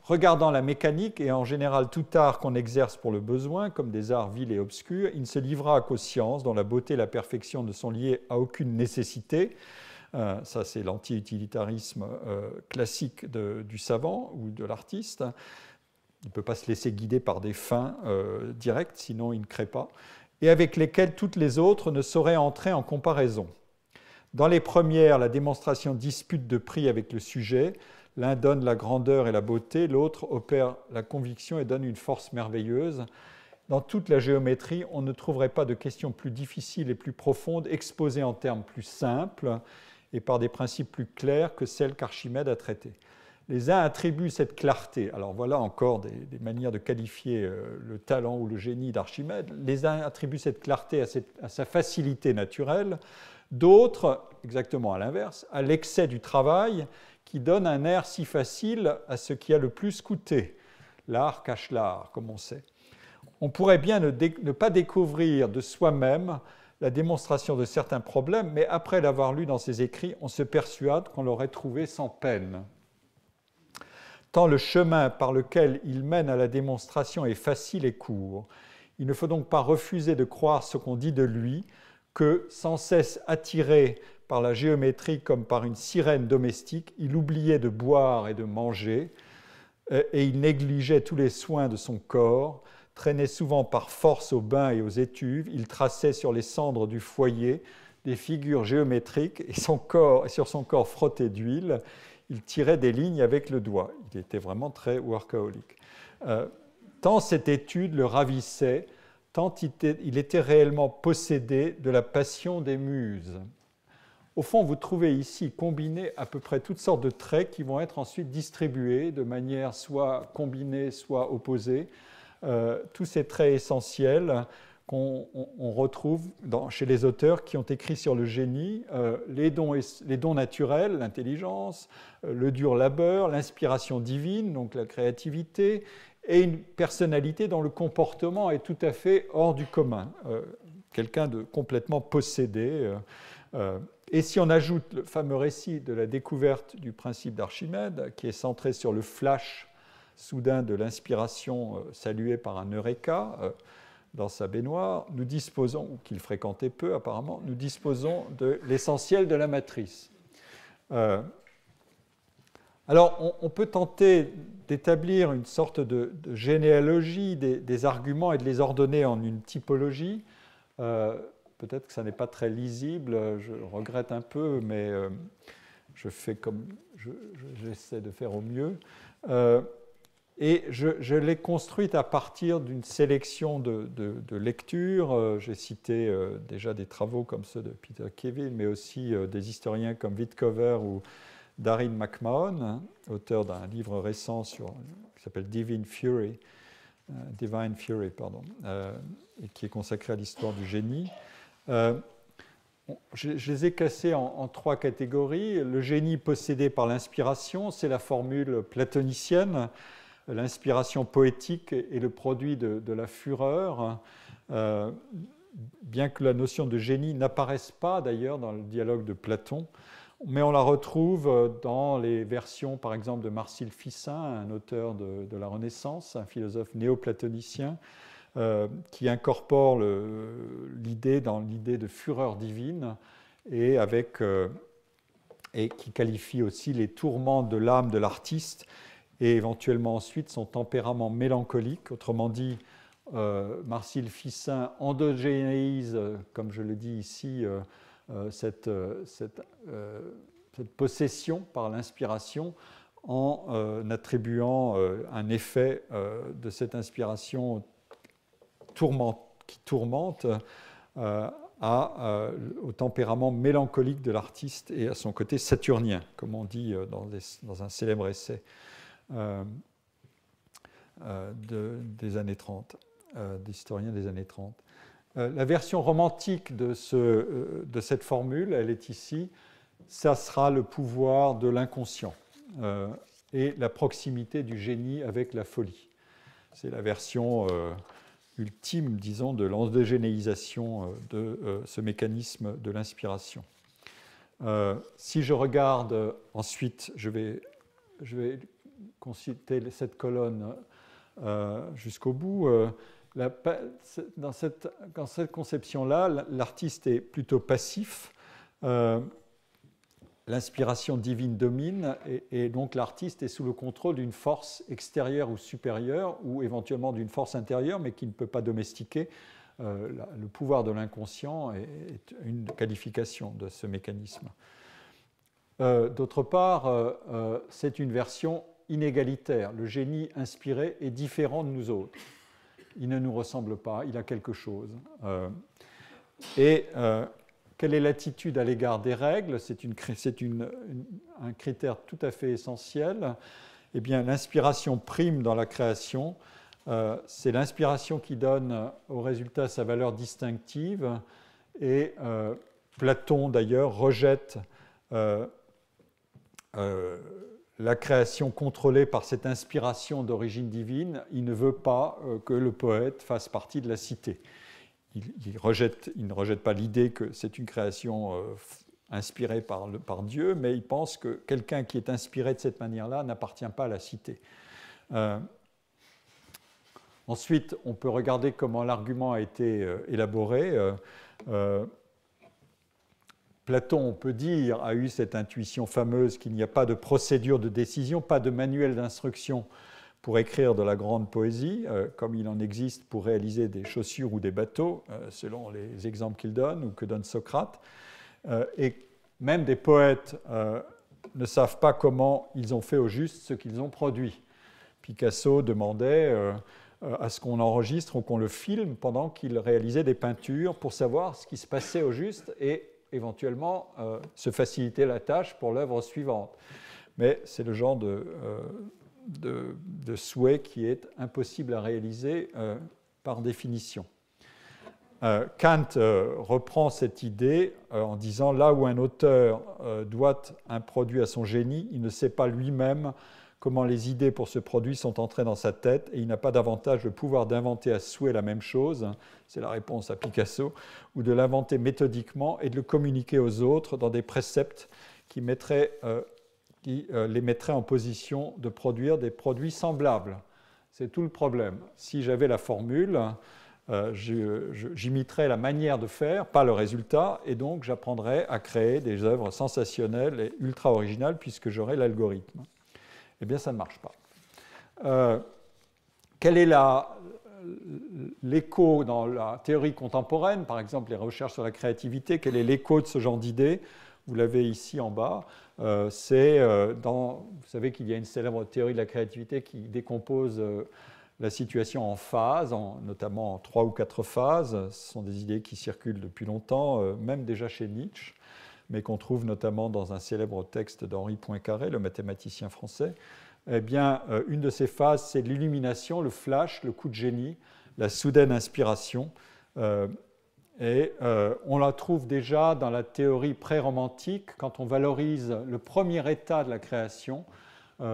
Regardant la mécanique et en général tout art qu'on exerce pour le besoin, comme des arts vils et obscurs, il ne se livra qu'aux sciences dont la beauté et la perfection ne sont liées à aucune nécessité. Ça, c'est l'anti-utilitarisme classique du savant ou de l'artiste. Il ne peut pas se laisser guider par des fins directes, sinon il ne crée pas, et avec lesquelles toutes les autres ne sauraient entrer en comparaison. Dans les premières, la démonstration dispute de prix avec le sujet. L'un donne la grandeur et la beauté, l'autre opère la conviction et donne une force merveilleuse. Dans toute la géométrie, on ne trouverait pas de questions plus difficiles et plus profondes exposées en termes plus simples et par des principes plus clairs que celles qu'Archimède a traitées. Les uns attribuent cette clarté, alors voilà encore des manières de qualifier le talent ou le génie d'Archimède, les uns attribuent cette clarté à sa facilité naturelle, d'autres, exactement à l'inverse, à l'excès du travail qui donne un air si facile à ce qui a le plus coûté. L'art cache l'art, comme on sait. On pourrait bien ne pas découvrir de soi-même la démonstration de certains problèmes, mais après l'avoir lu dans ses écrits, on se persuade qu'on l'aurait trouvé sans peine. Tant le chemin par lequel il mène à la démonstration est facile et court. Il ne faut donc pas refuser de croire ce qu'on dit de lui, que, sans cesse attiré par la géométrie comme par une sirène domestique, il oubliait de boire et de manger, et il négligeait tous les soins de son corps, traînait souvent par force aux bains et aux étuves, il traçait sur les cendres du foyer des figures géométriques et sur son corps frotté d'huile, il tirait des lignes avec le doigt. Il était vraiment très workaholic. Tant cette étude le ravissait, tant il était réellement possédé de la passion des muses. Au fond, vous trouvez ici combinées à peu près toutes sortes de traits qui vont être ensuite distribués de manière soit combinée, soit opposée. Tous ces traits essentiels qu'on retrouve chez les auteurs qui ont écrit sur le génie, les dons naturels, l'intelligence, le dur labeur, l'inspiration divine, donc la créativité, et une personnalité dont le comportement est tout à fait hors du commun, quelqu'un de complètement possédé. Et si on ajoute le fameux récit de la découverte du principe d'Archimède, qui est centré sur le flash soudain de l'inspiration salué par un eureka dans sa baignoire, nous disposons, ou qu'il fréquentait peu apparemment, nous disposons de l'essentiel de la matrice. Alors, on peut tenter d'établir une sorte de généalogie des arguments et de les ordonner en une typologie. Peut-être que ça n'est pas très lisible, je regrette un peu, mais je fais comme j'essaie de faire au mieux. Et je l'ai construite à partir d'une sélection de lectures. J'ai cité déjà des travaux comme ceux de Peter Kevin, mais aussi des historiens comme Wittcover ou Darin McMahon, auteur d'un livre récent qui s'appelle Divine Fury, et qui est consacré à l'histoire du génie. Je les ai classés en trois catégories. Le génie possédé par l'inspiration, c'est la formule platonicienne. L'inspiration poétique est le produit de la fureur, bien que la notion de génie n'apparaisse pas d'ailleurs dans le dialogue de Platon, mais on la retrouve dans les versions par exemple de Marcille Ficin, un auteur de la Renaissance, un philosophe néoplatonicien, qui incorpore l'idée dans l'idée de fureur divine et qui qualifie aussi les tourments de l'âme de l'artiste et éventuellement ensuite son tempérament mélancolique. Autrement dit, Marcille Ficin endogénéise, comme je le dis ici, cette possession par l'inspiration en attribuant un effet de cette inspiration qui tourmente au tempérament mélancolique de l'artiste et à son côté saturnien, comme on dit dans un célèbre essai des années 30, d'historiens des années 30. La version romantique de cette formule, elle est ici, ça sera le pouvoir de l'inconscient et la proximité du génie avec la folie. C'est la version ultime, disons, de l'endogénéisation de ce mécanisme de l'inspiration. Si je regarde ensuite, je vais citer cette colonne jusqu'au bout. Dans cette conception-là, l'artiste est plutôt passif. L'inspiration divine domine et donc l'artiste est sous le contrôle d'une force extérieure ou supérieure ou éventuellement d'une force intérieure mais qui ne peut pas domestiquer. Le pouvoir de l'inconscient est une qualification de ce mécanisme. D'autre part, c'est une version inégalitaire. Le génie inspiré est différent de nous autres. Il ne nous ressemble pas, il a quelque chose. Quelle est l'attitude à l'égard des règles? C'est un critère tout à fait essentiel. Eh bien, l'inspiration prime dans la création. C'est l'inspiration qui donne au résultat sa valeur distinctive. Et Platon, d'ailleurs, rejette la création contrôlée par cette inspiration d'origine divine. Il ne veut pas que le poète fasse partie de la cité. Il ne rejette pas l'idée que c'est une création inspirée par Dieu, mais il pense que quelqu'un qui est inspiré de cette manière-là n'appartient pas à la cité. Ensuite, on peut regarder comment l'argument a été élaboré. Platon, on peut dire, a eu cette intuition fameuse qu'il n'y a pas de procédure de décision, pas de manuel d'instruction pour écrire de la grande poésie, comme il en existe pour réaliser des chaussures ou des bateaux, selon les exemples qu'il donne ou que donne Socrate. et même des poètes ne savent pas comment ils ont fait au juste ce qu'ils ont produit. Picasso demandait à ce qu'on enregistre ou qu'on le filme pendant qu'il réalisait des peintures pour savoir ce qui se passait au juste et éventuellement se faciliter la tâche pour l'œuvre suivante. Mais c'est le genre de souhait qui est impossible à réaliser par définition. Kant reprend cette idée en disant « Là où un auteur doit un produit à son génie, il ne sait pas lui-même comment les idées pour ce produit sont entrées dans sa tête et il n'a pas davantage le pouvoir d'inventer à souhait la même chose, c'est la réponse à Picasso, ou de l'inventer méthodiquement et de le communiquer aux autres dans des préceptes qui les mettrait en position de produire des produits semblables. » C'est tout le problème. Si j'avais la formule, j'imiterais la manière de faire, pas le résultat, et donc j'apprendrais à créer des œuvres sensationnelles et ultra originales puisque j'aurais l'algorithme. Eh bien, ça ne marche pas. Quel est l'écho dans la théorie contemporaine, par exemple les recherches sur la créativité, quel est l'écho de ce genre d'idée? Vous l'avez ici en bas. Vous savez qu'il y a une célèbre théorie de la créativité qui décompose la situation en phases, notamment en 3 ou 4 phases. Ce sont des idées qui circulent depuis longtemps, même déjà chez Nietzsche, mais qu'on trouve notamment dans un célèbre texte d'Henri Poincaré, le mathématicien français. Eh bien, une de ces phases, c'est l'illumination, le flash, le coup de génie, la soudaine inspiration. On la trouve déjà dans la théorie pré-romantique, quand on valorise le premier état de la création,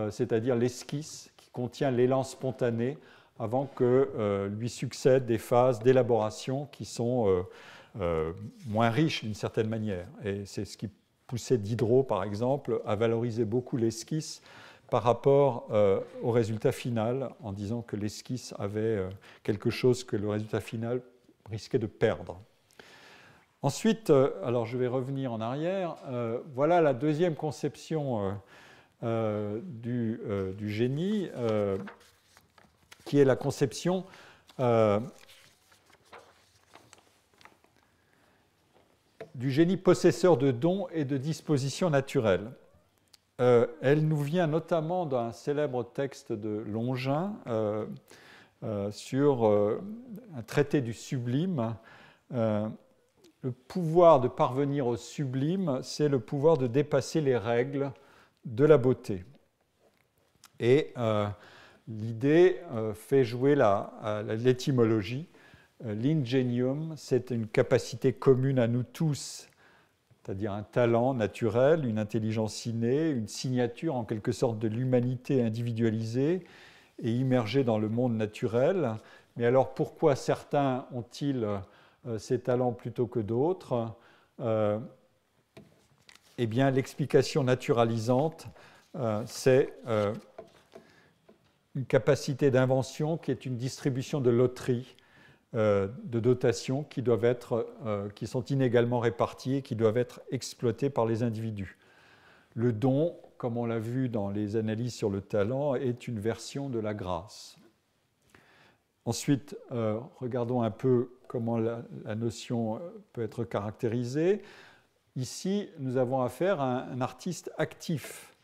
c'est-à-dire l'esquisse, qui contient l'élan spontané, avant que lui succèdent des phases d'élaboration qui sont moins riches d'une certaine manière. Et c'est ce qui poussait Diderot, par exemple, à valoriser beaucoup l'esquisse par rapport au résultat final, en disant que l'esquisse avait quelque chose que le résultat final risquait de perdre. Ensuite, alors je vais revenir en arrière, voilà la deuxième conception du génie, qui est la conception du génie possesseur de dons et de dispositions naturelles. Elle nous vient notamment d'un célèbre texte de Longin sur un traité du sublime. Le pouvoir de parvenir au sublime, c'est le pouvoir de dépasser les règles de la beauté. Et l'idée fait jouer l'étymologie. L'ingenium, c'est une capacité commune à nous tous, c'est-à-dire un talent naturel, une intelligence innée, une signature en quelque sorte de l'humanité individualisée et immergée dans le monde naturel. Mais alors pourquoi certains ont-ils ces talents plutôt que d'autres? Eh bien, l'explication naturalisante, c'est une capacité d'invention qui est une distribution de loterie, de dotations qui sont inégalement réparties et qui doivent être exploitées par les individus. Le don, comme on l'a vu dans les analyses sur le talent, est une version de la grâce. Ensuite, regardons un peu comment la notion peut être caractérisée. Ici, nous avons affaire à un artiste actif.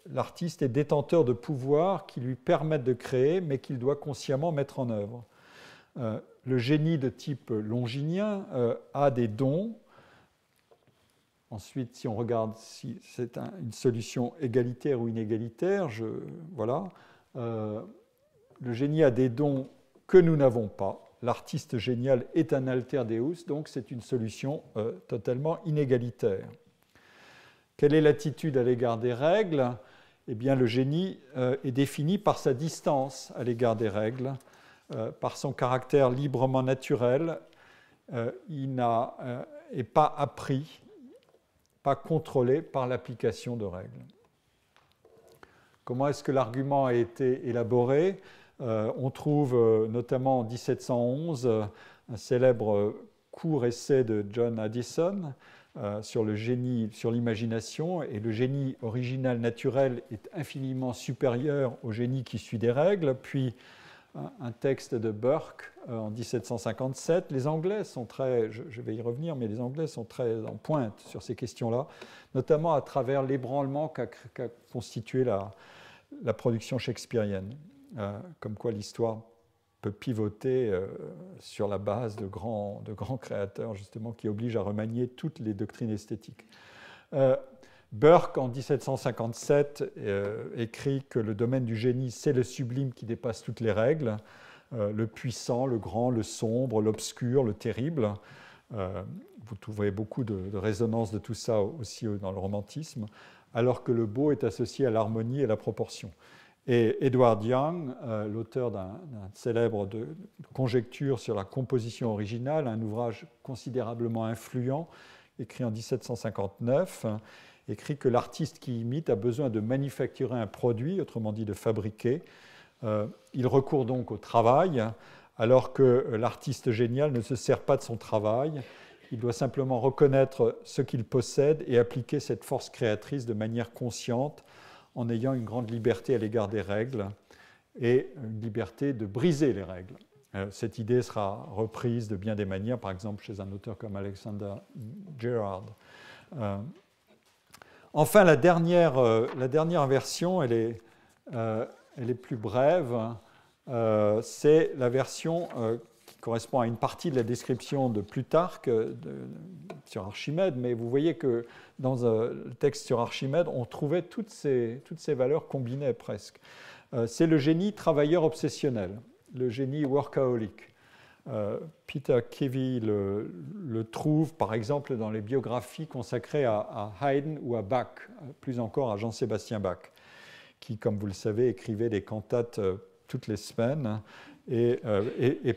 L'artiste est détenteur de pouvoirs qui lui permettent de créer, mais qu'il doit consciemment mettre en œuvre. Le génie de type longinien a des dons. Ensuite, si on regarde si c'est une solution égalitaire ou inégalitaire, voilà. Le génie a des dons que nous n'avons pas. L'artiste génial est un alter deus, donc c'est une solution totalement inégalitaire. Quelle est l'attitude à l'égard des règles? Eh bien, le génie est défini par sa distance à l'égard des règles, par son caractère librement naturel. Il n'est pas appris, pas contrôlé par l'application de règles. Comment est-ce que l'argument a été élaboré? On trouve notamment en 1711 un célèbre court essai de John Addison sur le génie, sur l'imagination, et le génie original naturel est infiniment supérieur au génie qui suit des règles. Puis un texte de Burke en 1757. Les Anglais sont très, je vais y revenir, mais les Anglais sont très en pointe sur ces questions-là, notamment à travers l'ébranlement qu'a constitué la production shakespearienne, comme quoi l'histoire peut pivoter sur la base de grands créateurs, justement, qui obligent à remanier toutes les doctrines esthétiques. Burke, en 1757, écrit que le domaine du génie, c'est le sublime qui dépasse toutes les règles, le puissant, le grand, le sombre, l'obscur, le terrible. Vous trouverez beaucoup de résonance de tout ça aussi dans le romantisme, alors que le beau est associé à l'harmonie et à la proportion. Et Edward Young, l'auteur d'un célèbre de conjecture sur la composition originale, un ouvrage considérablement influent, écrit en 1759, écrit que l'artiste qui imite a besoin de manufacturer un produit, autrement dit de fabriquer. Il recourt donc au travail, alors que l'artiste génial ne se sert pas de son travail. Il doit simplement reconnaître ce qu'il possède et appliquer cette force créatrice de manière consciente, en ayant une grande liberté à l'égard des règles et une liberté de briser les règles. Cette idée sera reprise de bien des manières, par exemple chez un auteur comme Alexander Gerard. Enfin, la dernière version, elle est plus brève. C'est la version qui correspond à une partie de la description de Plutarque sur Archimède, mais vous voyez que dans le texte sur Archimède, on trouvait toutes ces valeurs combinées presque. C'est le génie travailleur obsessionnel, le génie workaholic. Peter Kevy le trouve, par exemple, dans les biographies consacrées à Haydn ou à Bach, plus encore à Jean-Sébastien Bach, qui, comme vous le savez, écrivait des cantates toutes les semaines, et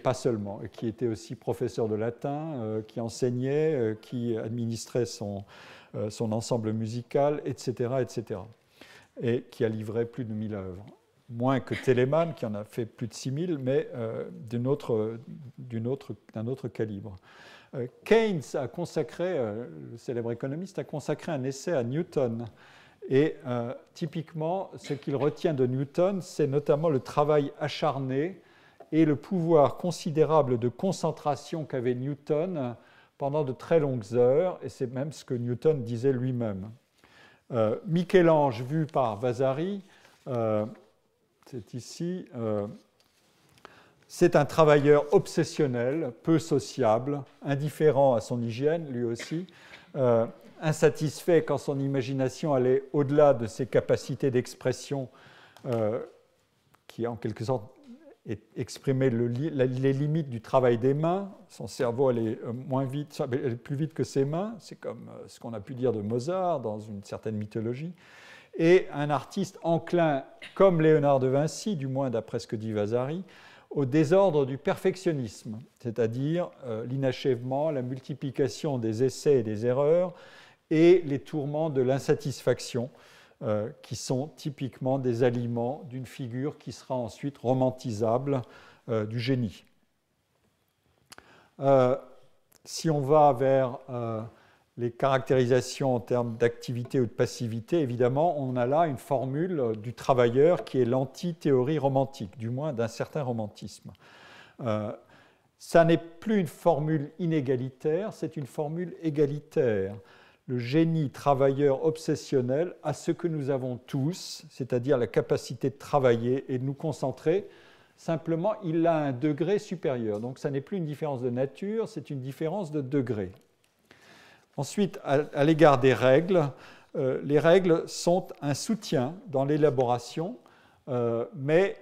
pas seulement, et qui était aussi professeur de latin, qui enseignait, qui administrait son ensemble musical, etc., etc., et qui a livré plus de 1000 œuvres. Moins que Telemann, qui en a fait plus de 6000, mais d'un autre calibre. Keynes a consacré, le célèbre économiste, a consacré un essai à Newton. Et typiquement, ce qu'il retient de Newton, c'est notamment le travail acharné et le pouvoir considérable de concentration qu'avait Newton pendant de très longues heures, et c'est même ce que Newton disait lui-même. Michel-Ange, vu par Vasari, c'est ici, c'est un travailleur obsessionnel, peu sociable, indifférent à son hygiène, lui aussi, insatisfait quand son imagination allait au-delà de ses capacités d'expression, qui en quelque sorte exprimaient les limites du travail des mains. Son cerveau allait plus vite que ses mains, c'est comme ce qu'on a pu dire de Mozart dans une certaine mythologie. Et un artiste enclin, comme Léonard de Vinci, du moins d'après ce que dit Vasari, au désordre du perfectionnisme, c'est-à-dire l'inachèvement, la multiplication des essais et des erreurs et les tourments de l'insatisfaction, qui sont typiquement des aliments d'une figure qui sera ensuite romantisable du génie. Si on va vers les caractérisations en termes d'activité ou de passivité, évidemment, on a là une formule du travailleur qui est l'anti-théorie romantique, du moins d'un certain romantisme. Ça n'est plus une formule inégalitaire, c'est une formule égalitaire. Le génie travailleur obsessionnel a ce que nous avons tous, c'est-à-dire la capacité de travailler et de nous concentrer. Simplement, il a un degré supérieur. Donc, ça n'est plus une différence de nature, c'est une différence de degré. Ensuite, à l'égard des règles, les règles sont un soutien dans l'élaboration, mais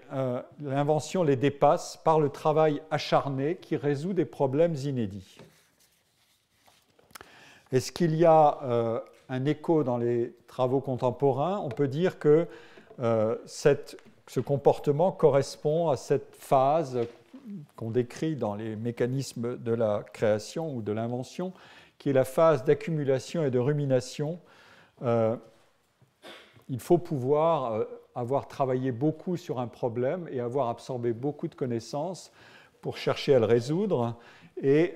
l'invention les dépasse par le travail acharné qui résout des problèmes inédits. Est-ce qu'il y a un écho dans les travaux contemporains? On peut dire que ce comportement correspond à cette phase qu'on décrit dans les mécanismes de la création ou de l'invention, qui est la phase d'accumulation et de rumination. Il faut pouvoir avoir travaillé beaucoup sur un problème et avoir absorbé beaucoup de connaissances pour chercher à le résoudre. Et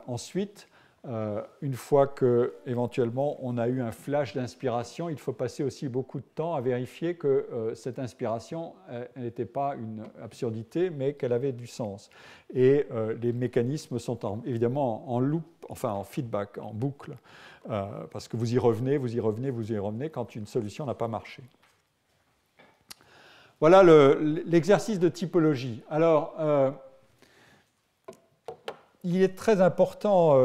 ensuite, une fois qu'éventuellement on a eu un flash d'inspiration, il faut passer aussi beaucoup de temps à vérifier que cette inspiration n'était pas une absurdité, mais qu'elle avait du sens. Et les mécanismes sont évidemment en loop, enfin en feedback, en boucle, parce que vous y revenez, vous y revenez, vous y revenez quand une solution n'a pas marché. Voilà l'exercice de typologie. Alors, il est très important,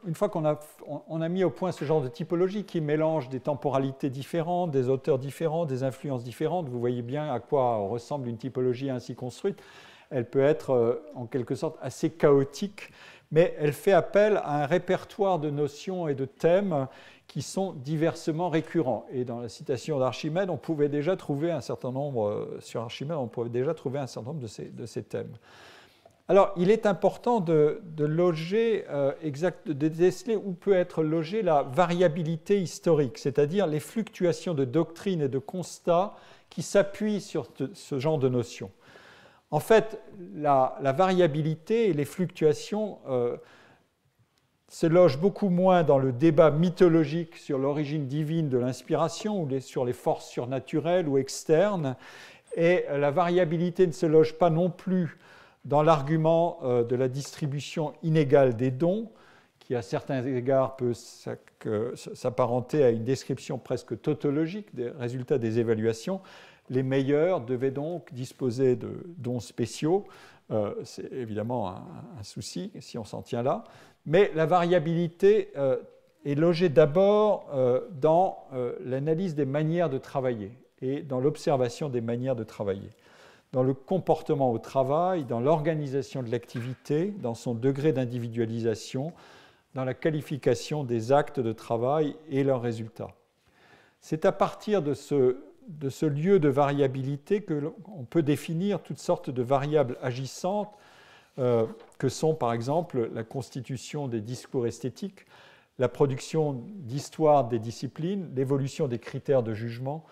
une fois qu'on a mis au point ce genre de typologie qui mélange des temporalités différentes, des auteurs différents, des influences différentes, vous voyez bien à quoi ressemble une typologie ainsi construite. Elle peut être en quelque sorte assez chaotique, mais elle fait appel à un répertoire de notions et de thèmes qui sont diversement récurrents. Et dans la citation d'Archimède, on pouvait déjà trouver un certain nombre, sur Archimède, on pouvait déjà trouver un certain nombre de ces thèmes. Alors, il est important de loger, de déceler où peut être logée la variabilité historique, c'est-à-dire les fluctuations de doctrine et de constat qui s'appuient sur ce genre de notions. En fait, la variabilité et les fluctuations se logent beaucoup moins dans le débat mythologique sur l'origine divine de l'inspiration ou sur les forces surnaturelles ou externes, et la variabilité ne se loge pas non plus dans l'argument de la distribution inégale des dons, qui à certains égards peut s'apparenter à une description presque tautologique des résultats des évaluations. Les meilleurs devaient donc disposer de dons spéciaux. C'est évidemment un souci si on s'en tient là. Mais la variabilité est logée d'abord dans l'analyse des manières de travailler et dans l'observation des manières de travailler, dans le comportement au travail, dans l'organisation de l'activité, dans son degré d'individualisation, dans la qualification des actes de travail et leurs résultats. C'est à partir de ce lieu de variabilité qu'on peut définir toutes sortes de variables agissantes que sont par exemple la constitution des discours esthétiques, la production d'histoires des disciplines, l'évolution des critères de jugement,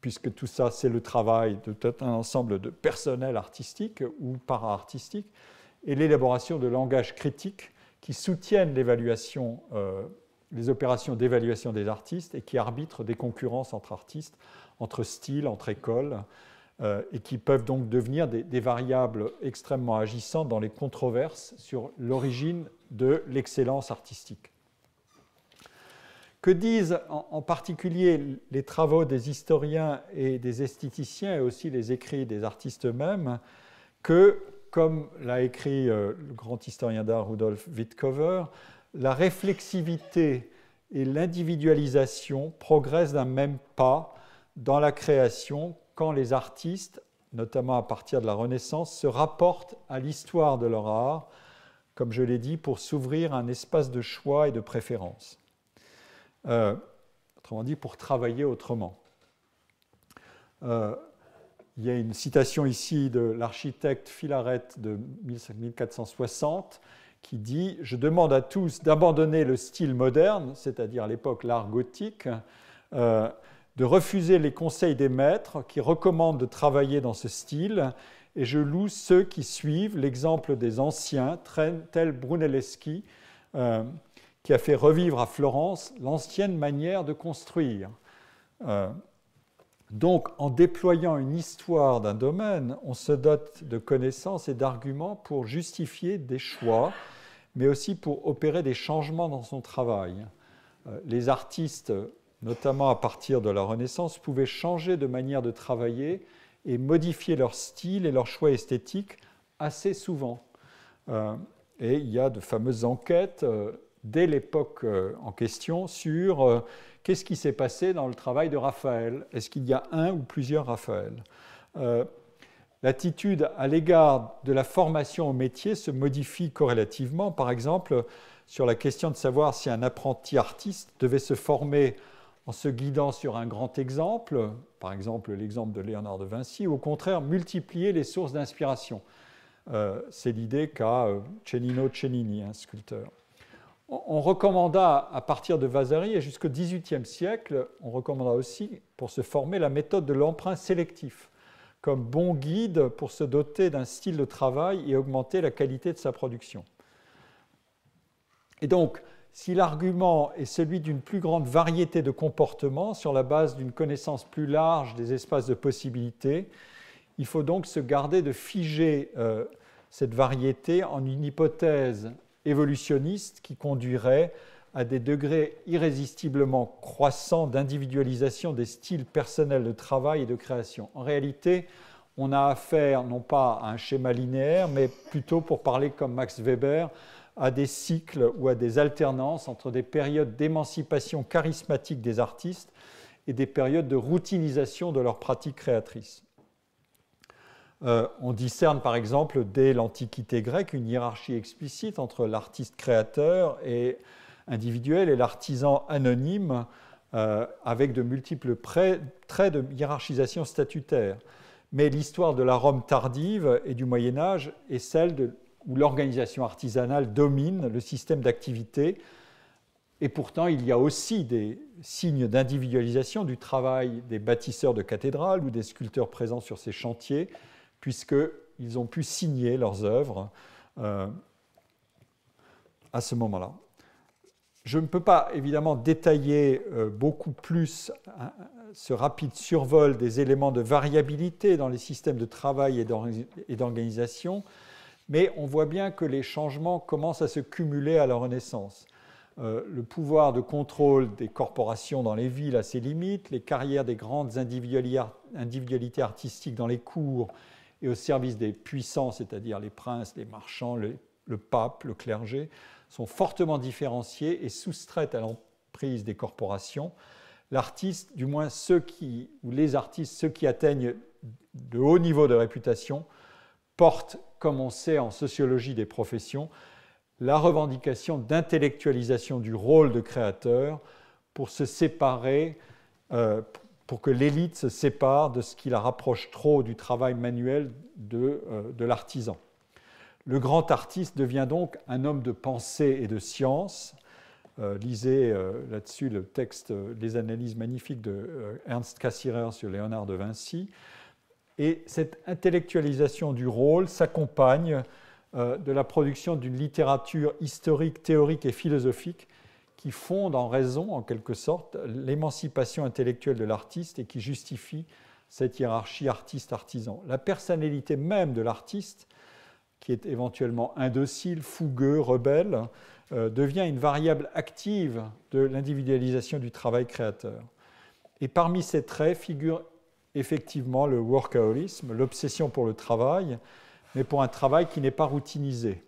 puisque tout ça c'est le travail de tout un ensemble de personnel artistique ou para-artistique, et l'élaboration de langages critiques qui soutiennent l'évaluation, les opérations d'évaluation des artistes et qui arbitrent des concurrences entre artistes, entre styles, entre écoles, et qui peuvent donc devenir des variables extrêmement agissantes dans les controverses sur l'origine de l'excellence artistique. Que disent en particulier les travaux des historiens et des esthéticiens et aussi les écrits des artistes eux-mêmes que, comme l'a écrit le grand historien d'art Rudolf Wittkower, la réflexivité et l'individualisation progressent d'un même pas dans la création quand les artistes, notamment à partir de la Renaissance, se rapportent à l'histoire de leur art, comme je l'ai dit, pour s'ouvrir un espace de choix et de préférence. Autrement dit, pour travailler autrement. Il y a une citation ici de l'architecte Filaret de 1460 qui dit « Je demande à tous d'abandonner le style moderne, c'est-à-dire à l'époque l'art gothique, de refuser les conseils des maîtres qui recommandent de travailler dans ce style, et je loue ceux qui suivent l'exemple des anciens, tel Brunelleschi, qui a fait revivre à Florence l'ancienne manière de construire. » Donc, en déployant une histoire d'un domaine, on se dote de connaissances et d'arguments pour justifier des choix, mais aussi pour opérer des changements dans son travail. Les artistes, notamment à partir de la Renaissance, pouvaient changer de manière de travailler et modifier leur style et leur choix esthétique assez souvent. Et il y a de fameuses enquêtes dès l'époque en question sur qu'est-ce qui s'est passé dans le travail de Raphaël. Est-ce qu'il y a un ou plusieurs Raphaël? L'attitude à l'égard de la formation au métier se modifie corrélativement. Par exemple, sur la question de savoir si un apprenti artiste devait se former en se guidant sur un grand exemple, par exemple l'exemple de Léonard de Vinci, ou au contraire multiplier les sources d'inspiration. C'est l'idée qu'a Cennino Cennini, un sculpteur. On recommanda, à partir de Vasari et jusqu'au XVIIIe siècle, on recommanda aussi, pour se former, la méthode de l'emprunt sélectif, comme bon guide pour se doter d'un style de travail et augmenter la qualité de sa production. Et donc, si l'argument est celui d'une plus grande variété de comportements sur la base d'une connaissance plus large des espaces de possibilités, il faut donc se garder de figer cette variété en une hypothèse évolutionniste qui conduirait à des degrés irrésistiblement croissants d'individualisation des styles personnels de travail et de création. En réalité, on a affaire non pas à un schéma linéaire, mais plutôt, pour parler comme Max Weber, à des cycles ou à des alternances entre des périodes d'émancipation charismatique des artistes et des périodes de routinisation de leurs pratiques créatrices. On discerne par exemple dès l'Antiquité grecque une hiérarchie explicite entre l'artiste créateur et individuel et l'artisan anonyme, avec de multiples traits de hiérarchisation statutaire. Mais l'histoire de la Rome tardive et du Moyen-Âge est celle où l'organisation artisanale domine le système d'activité, et pourtant il y a aussi des signes d'individualisation du travail des bâtisseurs de cathédrales ou des sculpteurs présents sur ces chantiers, puisqu'ils ont pu signer leurs œuvres à ce moment-là. Je ne peux pas évidemment détailler beaucoup plus ce rapide survol des éléments de variabilité dans les systèmes de travail et d'organisation, mais on voit bien que les changements commencent à se cumuler à la Renaissance. Le pouvoir de contrôle des corporations dans les villes a ses limites, les carrières des grandes individualités artistiques dans les cours et au service des puissants, c'est-à-dire les princes, les marchands, le pape, le clergé, sont fortement différenciées et soustraites à l'emprise des corporations. L'artiste, du moins les artistes, ceux qui atteignent de hauts niveaux de réputation, portent, comme on sait en sociologie des professions, la revendication d'intellectualisation du rôle de créateur pour se séparer, pour que l'élite se sépare de ce qui la rapproche trop du travail manuel de l'artisan. Le grand artiste devient donc un homme de pensée et de science. Lisez là-dessus le texte, les analyses magnifiques de Ernst Cassirer sur Léonard de Vinci. Et cette intellectualisation du rôle s'accompagne de la production d'une littérature historique, théorique et philosophique qui fonde en raison, en quelque sorte, l'émancipation intellectuelle de l'artiste et qui justifie cette hiérarchie artiste-artisan. La personnalité même de l'artiste, qui est éventuellement indocile, fougueux, rebelle, devient une variable active de l'individualisation du travail créateur. Et parmi ces traits figure effectivement le workaholisme, l'obsession pour le travail, mais pour un travail qui n'est pas routinisé.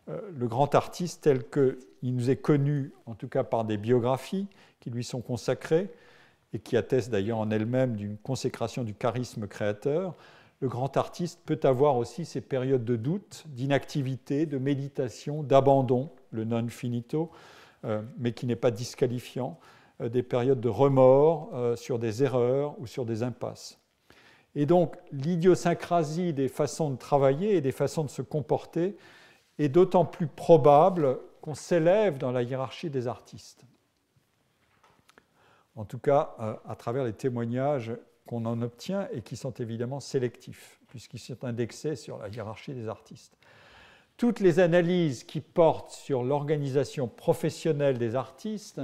Le grand artiste tel qu'il nous est connu, en tout cas par des biographies qui lui sont consacrées, et qui attestent d'ailleurs en elles-mêmes d'une consécration du charisme créateur, le grand artiste peut avoir aussi ses périodes de doute, d'inactivité, de méditation, d'abandon, le non finito, mais qui n'est pas disqualifiant, des périodes de remords sur des erreurs ou sur des impasses. Et donc, l'idiosyncrasie des façons de travailler et des façons de se comporter est d'autant plus probable qu'on s'élève dans la hiérarchie des artistes. En tout cas, à travers les témoignages qu'on en obtient et qui sont évidemment sélectifs, puisqu'ils sont indexés sur la hiérarchie des artistes. Toutes les analyses qui portent sur l'organisation professionnelle des artistes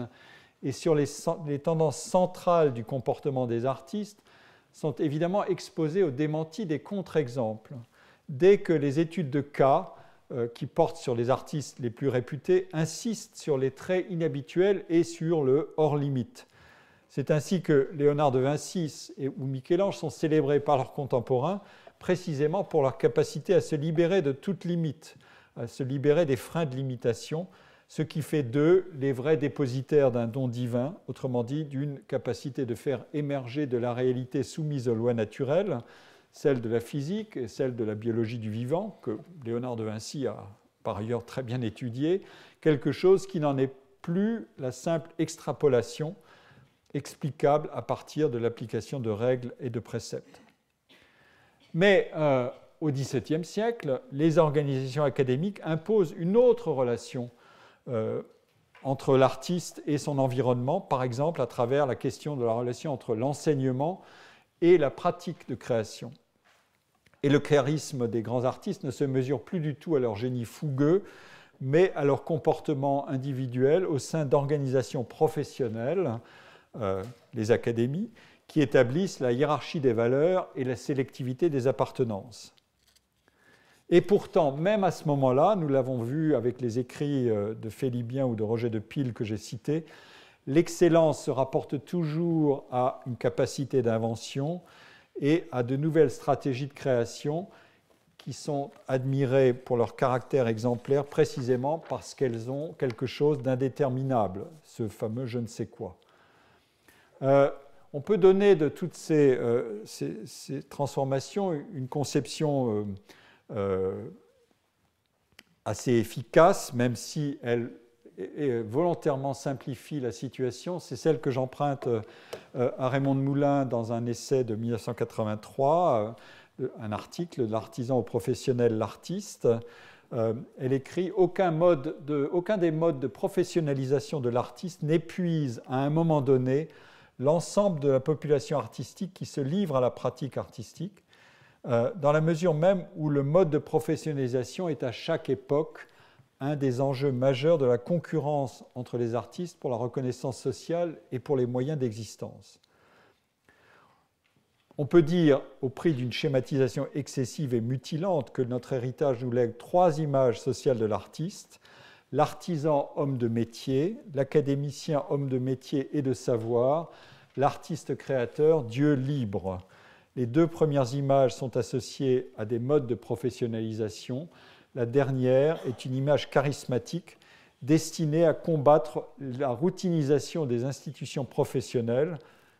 et sur les tendances centrales du comportement des artistes sont évidemment exposées au démenti des contre-exemples. Dès que les études de cas qui portent sur les artistes les plus réputés insistent sur les traits inhabituels et sur le hors-limite. C'est ainsi que Léonard de Vinci ou Michel-Ange sont célébrés par leurs contemporains précisément pour leur capacité à se libérer de toute limite, à se libérer des freins de limitation, ce qui fait d'eux les vrais dépositaires d'un don divin, autrement dit d'une capacité de faire émerger de la réalité soumise aux lois naturelles, celle de la physique et celle de la biologie du vivant, que Léonard de Vinci a par ailleurs très bien étudié, quelque chose qui n'en est plus la simple extrapolation explicable à partir de l'application de règles et de préceptes. Mais au XVIIe siècle, les organisations académiques imposent une autre relation entre l'artiste et son environnement, par exemple à travers la question de la relation entre l'enseignement et la pratique de création. Et le charisme des grands artistes ne se mesure plus du tout à leur génie fougueux, mais à leur comportement individuel au sein d'organisations professionnelles, les académies, qui établissent la hiérarchie des valeurs et la sélectivité des appartenances. Et pourtant, même à ce moment-là, nous l'avons vu avec les écrits de Félibien ou de Roger de Pile que j'ai cités, l'excellence se rapporte toujours à une capacité d'invention et à de nouvelles stratégies de création qui sont admirées pour leur caractère exemplaire précisément parce qu'elles ont quelque chose d'indéterminable, ce fameux je ne sais quoi. On peut donner de toutes ces transformations une conception assez efficace, même si elle volontairement simplifie la situation. C'est celle que j'emprunte à Raymond de Moulin dans un essai de 1983, un article, L'artisan au professionnel, l'artiste. Elle écrit « Aucun des modes de professionnalisation de l'artiste n'épuise à un moment donné l'ensemble de la population artistique qui se livre à la pratique artistique, dans la mesure même où le mode de professionnalisation est à chaque époque un des enjeux majeurs de la concurrence entre les artistes pour la reconnaissance sociale et pour les moyens d'existence. » On peut dire, au prix d'une schématisation excessive et mutilante, que notre héritage nous lègue 3 images sociales de l'artiste: l'artisan, homme de métier; l'académicien, homme de métier et de savoir; l'artiste créateur, Dieu libre. Les 2 premières images sont associées à des modes de professionnalisation. La dernière est une image charismatique destinée à combattre la routinisation des institutions professionnelles,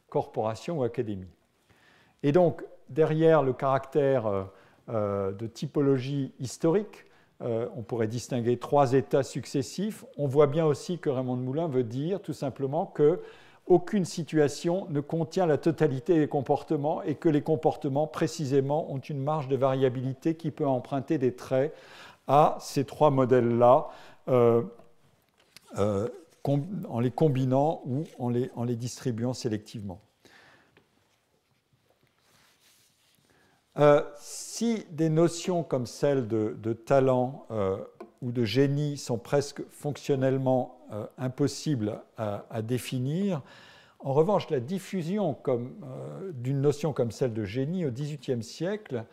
corporations ou académies. Et donc, derrière le caractère de typologie historique, on pourrait distinguer 3 états successifs. On voit bien aussi que Raymond de Moulin veut dire tout simplement qu'aucune situation ne contient la totalité des comportements et que les comportements, précisément, ont une marge de variabilité qui peut emprunter des traits à ces 3 modèles-là en les combinant ou en les distribuant sélectivement. Si des notions comme celle de talent ou de génie sont presque fonctionnellement impossibles à définir, en revanche, la diffusion d'une notion comme celle de génie au XVIIIe siècle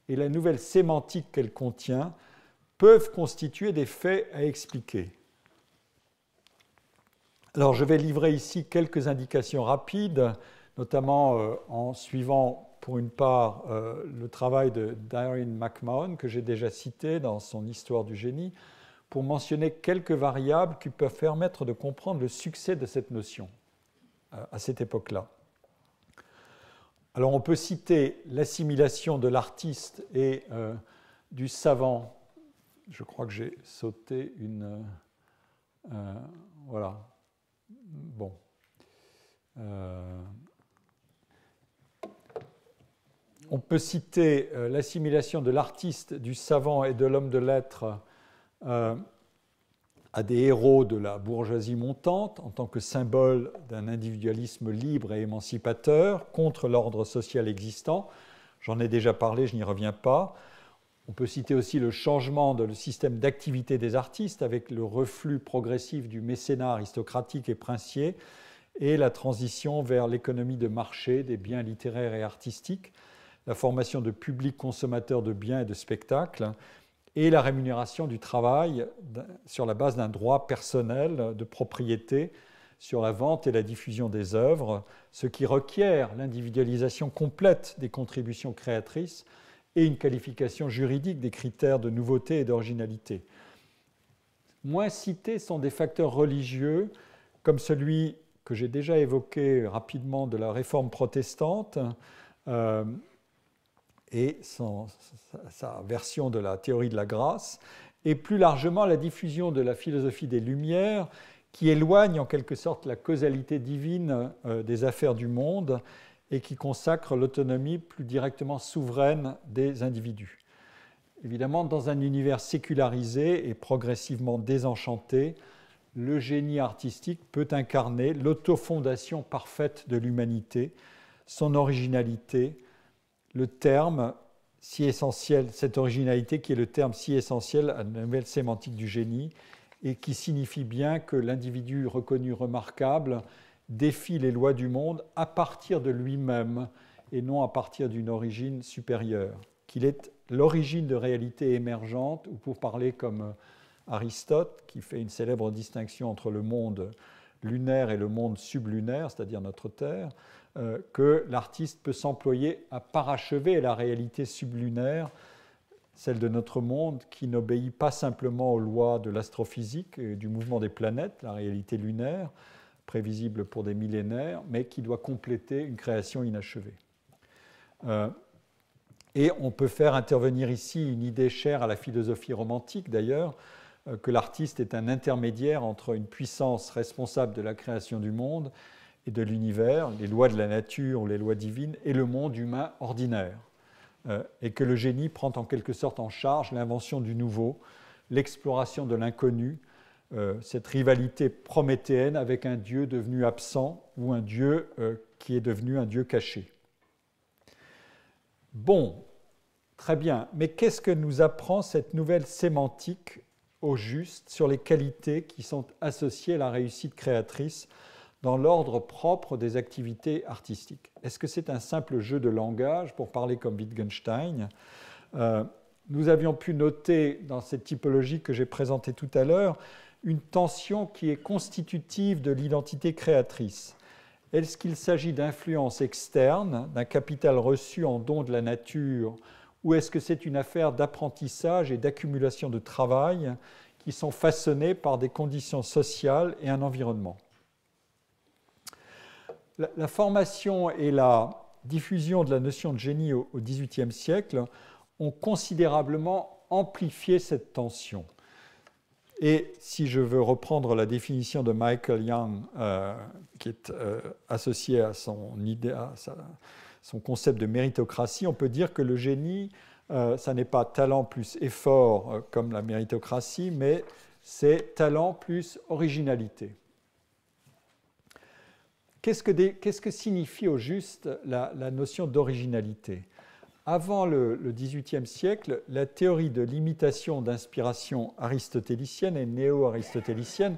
et la nouvelle sémantique qu'elle contient peuvent constituer des faits à expliquer. Alors, je vais livrer ici quelques indications rapides, notamment en suivant pour une part le travail de Darren McMahon, que j'ai déjà cité dans son Histoire du génie, pour mentionner quelques variables qui peuvent permettre de comprendre le succès de cette notion à cette époque-là. Alors on peut citer l'assimilation de l'artiste et du savant. Je crois que j'ai sauté une... voilà. Bon. On peut citer l'assimilation de l'artiste, du savant et de l'homme de lettres à des héros de la bourgeoisie montante en tant que symbole d'un individualisme libre et émancipateur contre l'ordre social existant. J'en ai déjà parlé, je n'y reviens pas. On peut citer aussi le changement de le système d'activité des artistes avec le reflux progressif du mécénat aristocratique et princier et la transition vers l'économie de marché des biens littéraires et artistiques, la formation de publics consommateurs de biens et de spectacles, et la rémunération du travail sur la base d'un droit personnel de propriété sur la vente et la diffusion des œuvres, ce qui requiert l'individualisation complète des contributions créatrices et une qualification juridique des critères de nouveauté et d'originalité. Moins cités sont des facteurs religieux, comme celui que j'ai déjà évoqué rapidement de la réforme protestante, et sa version de la théorie de la grâce, et plus largement la diffusion de la philosophie des Lumières, qui éloigne en quelque sorte la causalité divine des affaires du monde et qui consacre l'autonomie plus directement souveraine des individus. Évidemment, dans un univers sécularisé et progressivement désenchanté, le génie artistique peut incarner l'autofondation parfaite de l'humanité, son originalité. Le terme, si essentiel, cette originalité qui est le terme si essentiel à la nouvelle sémantique du génie et qui signifie bien que l'individu reconnu remarquable défie les lois du monde à partir de lui-même et non à partir d'une origine supérieure, qu'il est l'origine de réalités émergentes, ou pour parler comme Aristote, qui fait une célèbre distinction entre le monde lunaire et le monde sublunaire, c'est-à-dire notre Terre, que l'artiste peut s'employer à parachever la réalité sublunaire, celle de notre monde, qui n'obéit pas simplement aux lois de l'astrophysique et du mouvement des planètes, la réalité lunaire, prévisible pour des millénaires, mais qui doit compléter une création inachevée. Et on peut faire intervenir ici une idée chère à la philosophie romantique, d'ailleurs, que l'artiste est un intermédiaire entre une puissance responsable de la création du monde et de l'univers, les lois de la nature ou les lois divines, et le monde humain ordinaire. Et que le génie prend en quelque sorte en charge l'invention du nouveau, l'exploration de l'inconnu, cette rivalité prométhéenne avec un Dieu devenu absent ou un Dieu qui est devenu un Dieu caché. Bon, très bien, mais qu'est-ce que nous apprend cette nouvelle sémantique au juste sur les qualités qui sont associées à la réussite créatrice dans l'ordre propre des activités artistiques? Est-ce que c'est un simple jeu de langage, pour parler comme Wittgenstein? Nous avions pu noter dans cette typologie que j'ai présentée tout à l'heure une tension qui est constitutive de l'identité créatrice. Est-ce qu'il s'agit d'influences externes, d'un capital reçu en don de la nature, ou est-ce que c'est une affaire d'apprentissage et d'accumulation de travail qui sont façonnées par des conditions sociales et un environnement? La formation et la diffusion de la notion de génie au XVIIIe siècle ont considérablement amplifié cette tension. Et si je veux reprendre la définition de Michael Young, qui est associée à son concept de méritocratie, on peut dire que le génie, ça n'est pas talent plus effort comme la méritocratie, mais c'est talent plus originalité. Qu'est-ce que signifie au juste la notion d'originalité? Avant le XVIIIe siècle, la théorie de l'imitation d'inspiration aristotélicienne et néo-aristotélicienne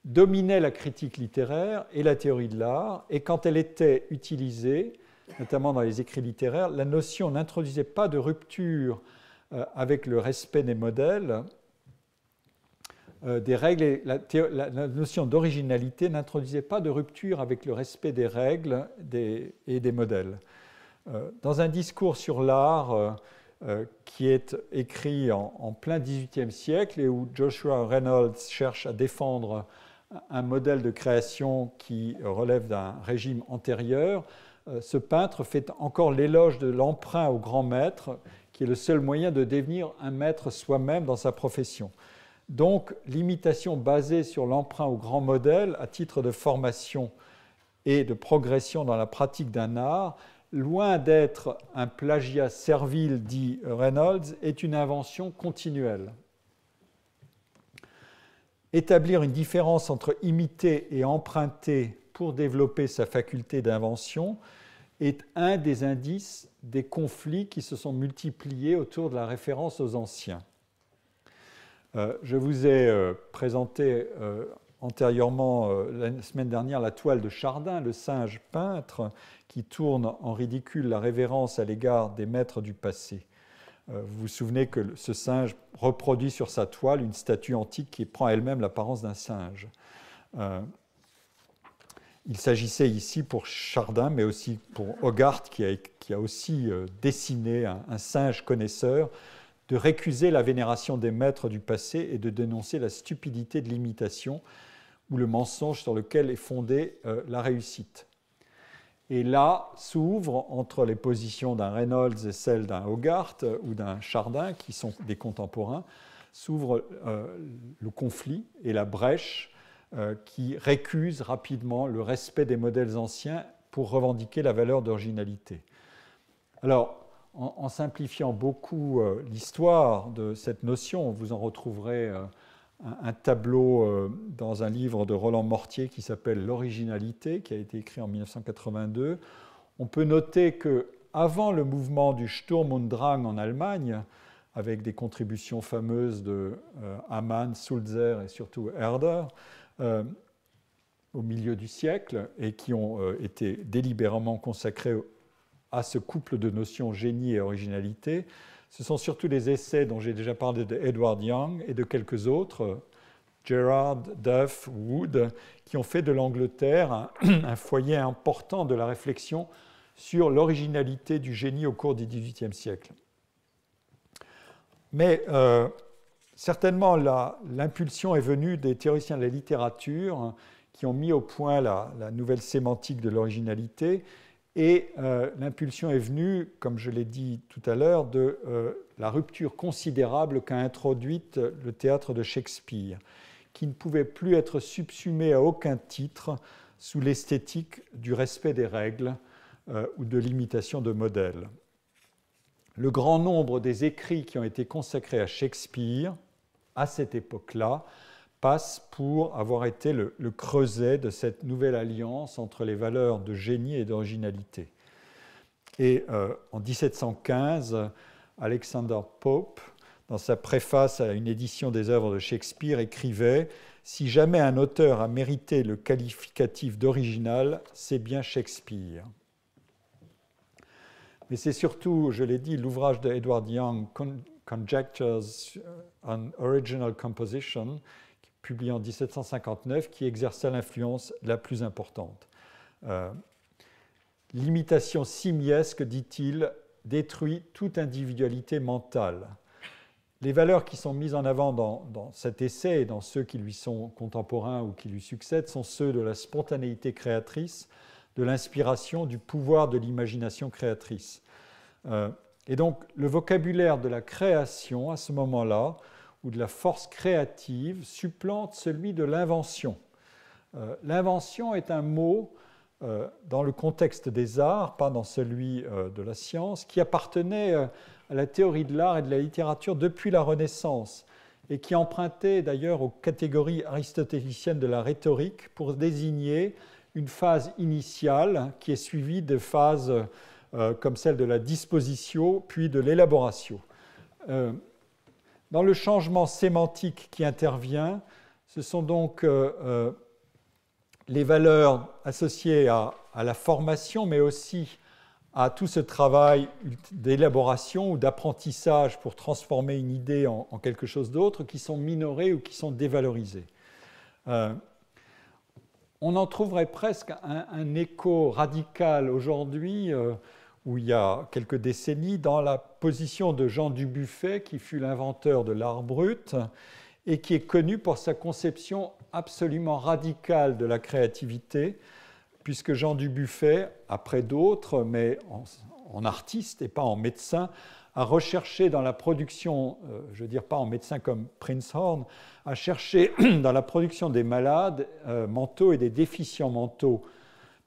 dominait la critique littéraire et la théorie de l'art, et quand elle était utilisée, notamment dans les écrits littéraires, la notion n'introduisait pas de rupture avec le respect des modèles, des règles, et la notion d'originalité n'introduisait pas de rupture avec le respect des règles et des modèles. Dans un discours sur l'art qui est écrit en plein XVIIIe siècle et où Joshua Reynolds cherche à défendre un modèle de création qui relève d'un régime antérieur, ce peintre fait encore l'éloge de l'emprunt au grand maître, qui est le seul moyen de devenir un maître soi-même dans sa profession. Donc, l'imitation basée sur l'emprunt au grand modèle, à titre de formation et de progression dans la pratique d'un art, loin d'être un plagiat servile, dit Reynolds, est une invention continuelle. Établir une différence entre imiter et emprunter pour développer sa faculté d'invention est un des indices des conflits qui se sont multipliés autour de la référence aux anciens. Je vous ai présenté antérieurement, la semaine dernière, la toile de Chardin, le singe peintre, qui tourne en ridicule la révérence à l'égard des maîtres du passé. Vous vous souvenez que ce singe reproduit sur sa toile une statue antique qui prend elle-même l'apparence d'un singe. Il s'agissait ici pour Chardin, mais aussi pour Hogarth, qui a aussi dessiné un singe connaisseur, de récuser la vénération des maîtres du passé et de dénoncer la stupidité de l'imitation ou le mensonge sur lequel est fondée la réussite. Et là s'ouvre, entre les positions d'un Reynolds et celles d'un Hogarth ou d'un Chardin, qui sont des contemporains, s'ouvre le conflit et la brèche qui récuse rapidement le respect des modèles anciens pour revendiquer la valeur d'originalité. Alors, en simplifiant beaucoup l'histoire de cette notion, vous en retrouverez un tableau dans un livre de Roland Mortier qui s'appelle « L'originalité », qui a été écrit en 1982. On peut noter que avant le mouvement du Sturm und Drang en Allemagne, avec des contributions fameuses de Hamann, Sulzer et surtout Herder, au milieu du siècle, et qui ont été délibérément consacrés à ce couple de notions génie et originalité. Ce sont surtout les essais dont j'ai déjà parlé de Edward Young et de quelques autres, Gerard, Duff, Wood, qui ont fait de l'Angleterre un foyer important de la réflexion sur l'originalité du génie au cours du XVIIIe siècle. Mais certainement, l'impulsion est venue des théoriciens de la littérature qui ont mis au point la nouvelle sémantique de l'originalité, et l'impulsion est venue, comme je l'ai dit tout à l'heure, de la rupture considérable qu'a introduite le théâtre de Shakespeare, qui ne pouvait plus être subsumé à aucun titre sous l'esthétique du respect des règles ou de l'imitation de modèles. Le grand nombre des écrits qui ont été consacrés à Shakespeare, à cette époque-là, passe pour avoir été le creuset de cette nouvelle alliance entre les valeurs de génie et d'originalité. Et en 1715, Alexander Pope, dans sa préface à une édition des œuvres de Shakespeare, écrivait « Si jamais un auteur a mérité le qualificatif d'original, c'est bien Shakespeare ». Mais c'est surtout, je l'ai dit, l'ouvrage de Edward Young, Conjectures on Original Composition, publié en 1759, qui exerça l'influence la plus importante. L'imitation simiesque, dit-il, détruit toute individualité mentale. Les valeurs qui sont mises en avant dans cet essai et dans ceux qui lui sont contemporains ou qui lui succèdent sont ceux de la spontanéité créatrice, de l'inspiration, du pouvoir de l'imagination créatrice. Et donc, le vocabulaire de la création, à ce moment-là, ou de la force créative, supplante celui de l'invention. L'invention est un mot, dans le contexte des arts, pas dans celui de la science, qui appartenait à la théorie de l'art et de la littérature depuis la Renaissance, et qui empruntait d'ailleurs aux catégories aristotéliciennes de la rhétorique pour désigner une phase initiale qui est suivie de phases comme celle de la disposition, puis de l'élaboration. Dans le changement sémantique qui intervient, ce sont donc les valeurs associées à la formation, mais aussi à tout ce travail d'élaboration ou d'apprentissage pour transformer une idée en quelque chose d'autre, qui sont minorées ou qui sont dévalorisées. On en trouverait presque un écho radical aujourd'hui, où il y a quelques décennies, dans la position de Jean Dubuffet, qui fut l'inventeur de l'art brut et qui est connu pour sa conception absolument radicale de la créativité, puisque Jean Dubuffet, après d'autres, mais en artiste et pas en médecin, a recherché dans la production, je veux dire pas en médecin comme Prinzhorn, a cherché dans la production des malades mentaux et des déficients mentaux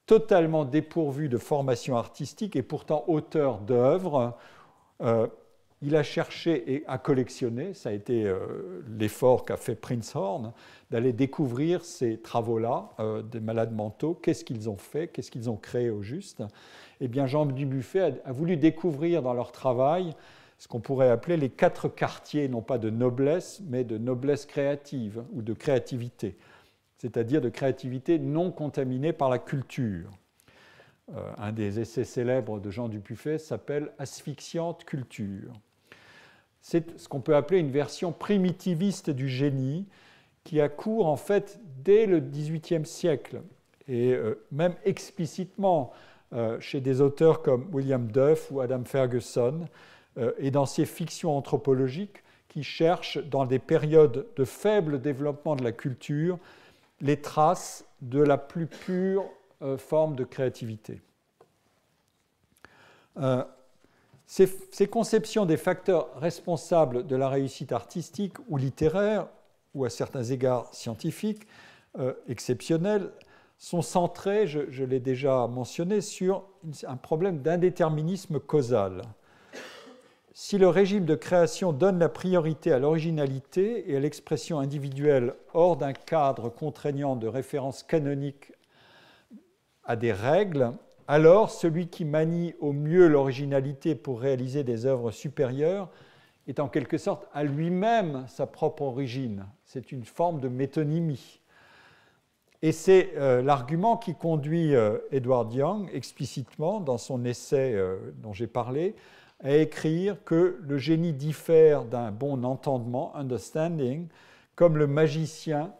totalement dépourvu de formation artistique et pourtant auteur d'œuvres. Il a cherché et a collectionné, ça a été l'effort qu'a fait Prinzhorn, d'aller découvrir ces travaux-là des malades mentaux, qu'est-ce qu'ils ont fait, qu'est-ce qu'ils ont créé au juste. Eh bien, Jean Dubuffet a voulu découvrir dans leur travail ce qu'on pourrait appeler les 4 quartiers, non pas de noblesse, mais de noblesse créative ou de créativité, c'est-à-dire de créativité non contaminée par la culture. Un des essais célèbres de Jean Dubuffet s'appelle « Asphyxiante culture ». C'est ce qu'on peut appeler une version primitiviste du génie qui a cours en fait dès le XVIIIe siècle et même explicitement chez des auteurs comme William Duff ou Adam Ferguson et dans ces fictions anthropologiques qui cherchent dans des périodes de faible développement de la culture les traces de la plus pure forme de créativité. Ces conceptions des facteurs responsables de la réussite artistique ou littéraire, ou à certains égards scientifiques, exceptionnelles, sont centrées, je l'ai déjà mentionné, sur un problème d'indéterminisme causal. Si le régime de création donne la priorité à l'originalité et à l'expression individuelle hors d'un cadre contraignant de référence canonique à des règles, alors celui qui manie au mieux l'originalité pour réaliser des œuvres supérieures est en quelque sorte à lui-même sa propre origine. C'est une forme de métonymie. Et c'est l'argument qui conduit Edward Young explicitement dans son essai dont j'ai parlé à écrire que le génie diffère d'un bon entendement, understanding, comme le magicien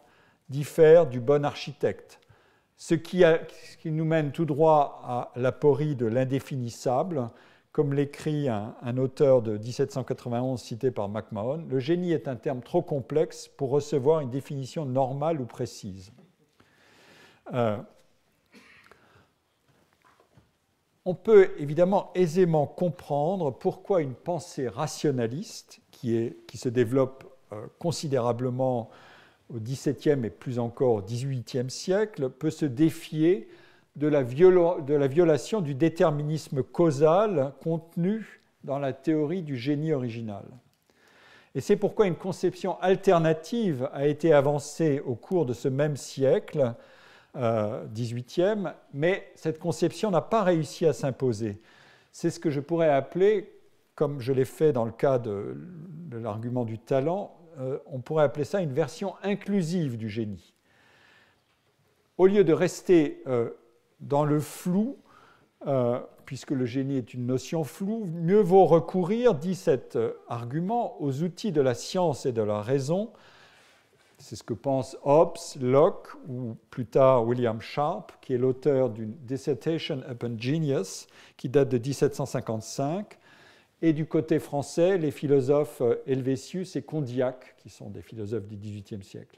diffère du bon architecte. Ce qui nous mène tout droit à l'aporie de l'indéfinissable, comme l'écrit un auteur de 1791 cité par McMahon. Le génie est un terme trop complexe pour recevoir une définition normale ou précise. On peut évidemment aisément comprendre pourquoi une pensée rationaliste, qui se développe considérablement au XVIIe et plus encore au XVIIIe siècle, peut se défier de la violation du déterminisme causal contenu dans la théorie du génie original. Et c'est pourquoi une conception alternative a été avancée au cours de ce même siècle, XVIIIe, mais cette conception n'a pas réussi à s'imposer. C'est ce que je pourrais appeler, comme je l'ai fait dans le cas de l'argument du talent, on pourrait appeler ça une version inclusive du génie. Au lieu de rester dans le flou, puisque le génie est une notion floue, mieux vaut recourir, dit cet argument, aux outils de la science et de la raison. C'est ce que pensent Hobbes, Locke ou plus tard William Sharp, qui est l'auteur d'une Dissertation upon Genius, qui date de 1755. Et du côté français, les philosophes Helvétius et Condillac, qui sont des philosophes du XVIIIe siècle.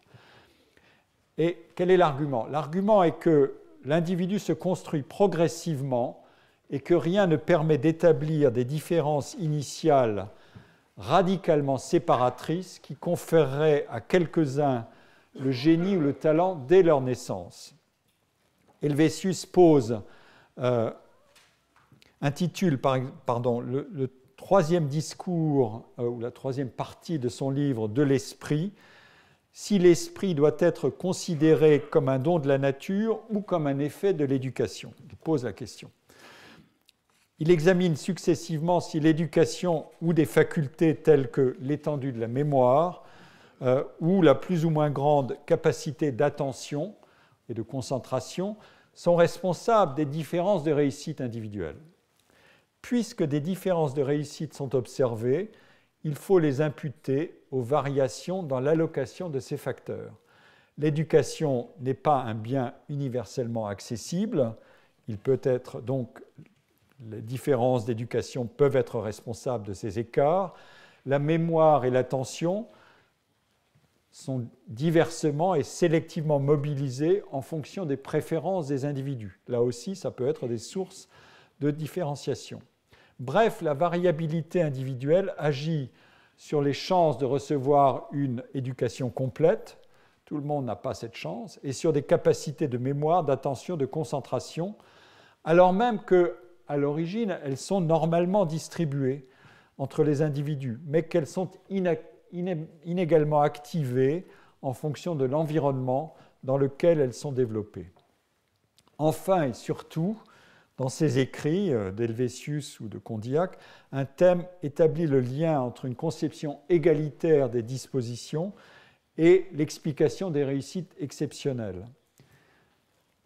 Et quel est l'argument? L'argument est que l'individu se construit progressivement et que rien ne permet d'établir des différences initiales radicalement séparatrices qui conféreraient à quelques-uns le génie ou le talent dès leur naissance. Helvétius intitule le troisième discours, ou la troisième partie de son livre « De l'esprit », si l'esprit doit être considéré comme un don de la nature ou comme un effet de l'éducation. Il pose la question. Il examine successivement si l'éducation ou des facultés telles que l'étendue de la mémoire ou la plus ou moins grande capacité d'attention et de concentration sont responsables des différences de réussite individuelle. Puisque des différences de réussite sont observées, il faut les imputer aux variations dans l'allocation de ces facteurs. L'éducation n'est pas un bien universellement accessible, il peut être donc les différences d'éducation peuvent être responsables de ces écarts. La mémoire et l'attention sont diversement et sélectivement mobilisées en fonction des préférences des individus. Là aussi, ça peut être des sources de différenciation. Bref, la variabilité individuelle agit sur les chances de recevoir une éducation complète, tout le monde n'a pas cette chance, et sur des capacités de mémoire, d'attention, de concentration, alors même qu'à l'origine, elles sont normalement distribuées entre les individus, mais qu'elles sont inégalement activées en fonction de l'environnement dans lequel elles sont développées. Enfin et surtout, dans ses écrits d'Helvétius ou de Condillac, un thème établit le lien entre une conception égalitaire des dispositions et l'explication des réussites exceptionnelles.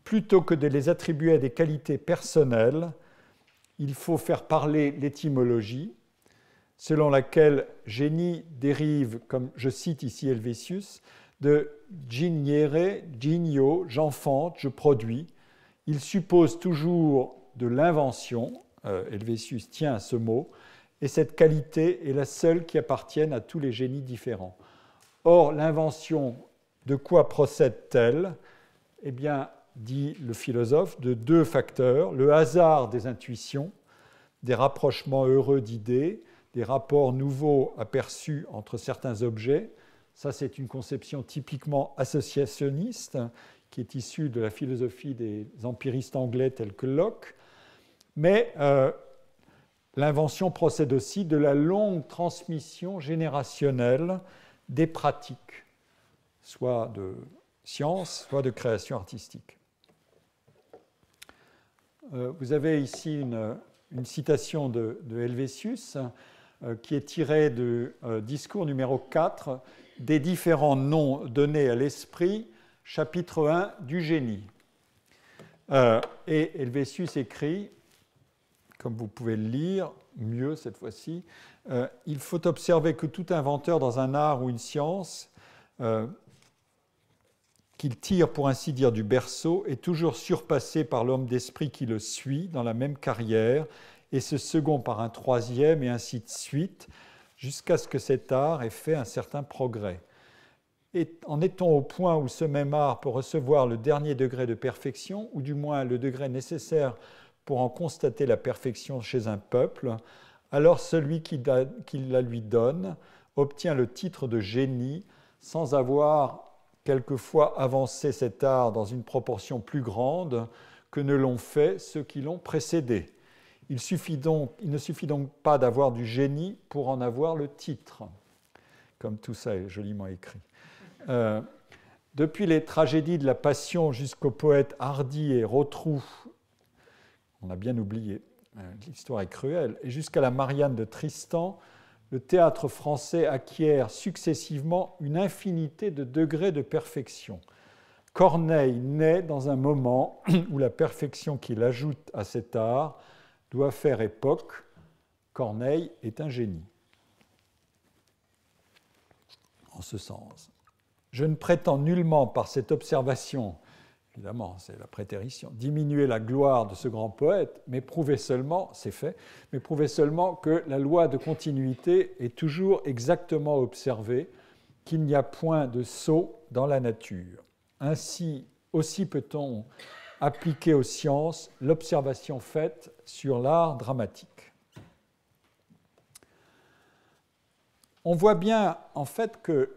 Plutôt que de les attribuer à des qualités personnelles, il faut faire parler l'étymologie, selon laquelle génie dérive, comme je cite ici Helvétius, de geniere, genio, j'enfante, je produis. Il suppose toujours de l'invention, Helvétius tient à ce mot, et cette qualité est la seule qui appartienne à tous les génies différents. Or, l'invention, de quoi procède-t-elle? Eh bien, dit le philosophe, de deux facteurs, le hasard des intuitions, des rapprochements heureux d'idées, des rapports nouveaux aperçus entre certains objets. Ça, c'est une conception typiquement associationniste qui est issue de la philosophie des empiristes anglais tels que Locke. Mais l'invention procède aussi de la longue transmission générationnelle des pratiques, soit de science, soit de création artistique. vous avez ici une citation de Helvétius qui est tirée du discours numéro 4 des différents noms donnés à l'esprit, chapitre 1 du génie. Et Helvétius écrit, comme vous pouvez le lire, mieux cette fois-ci, il faut observer que tout inventeur dans un art ou une science qu'il tire pour ainsi dire du berceau est toujours surpassé par l'homme d'esprit qui le suit dans la même carrière et ce second par un troisième et ainsi de suite jusqu'à ce que cet art ait fait un certain progrès. Et en est-on au point où ce même art peut recevoir le dernier degré de perfection, ou du moins le degré nécessaire pour en constater la perfection chez un peuple, alors celui qui la lui donne obtient le titre de génie sans avoir quelquefois avancé cet art dans une proportion plus grande que ne l'ont fait ceux qui l'ont précédé. Il ne suffit donc pas d'avoir du génie pour en avoir le titre, comme tout ça est joliment écrit. Depuis les tragédies de la Passion jusqu'aux poètes Hardy et Rotrou, on a bien oublié, l'histoire est cruelle, et jusqu'à la Marianne de Tristan, le théâtre français acquiert successivement une infinité de degrés de perfection. Corneille naît dans un moment où la perfection qu'il ajoute à cet art doit faire époque. Corneille est un génie. En ce sens. Je ne prétends nullement par cette observation, évidemment c'est la prétérition, diminuer la gloire de ce grand poète, mais prouver seulement, c'est fait, mais prouver seulement que la loi de continuité est toujours exactement observée, qu'il n'y a point de sot dans la nature. Ainsi aussi peut-on appliquer aux sciences l'observation faite sur l'art dramatique. On voit bien en fait que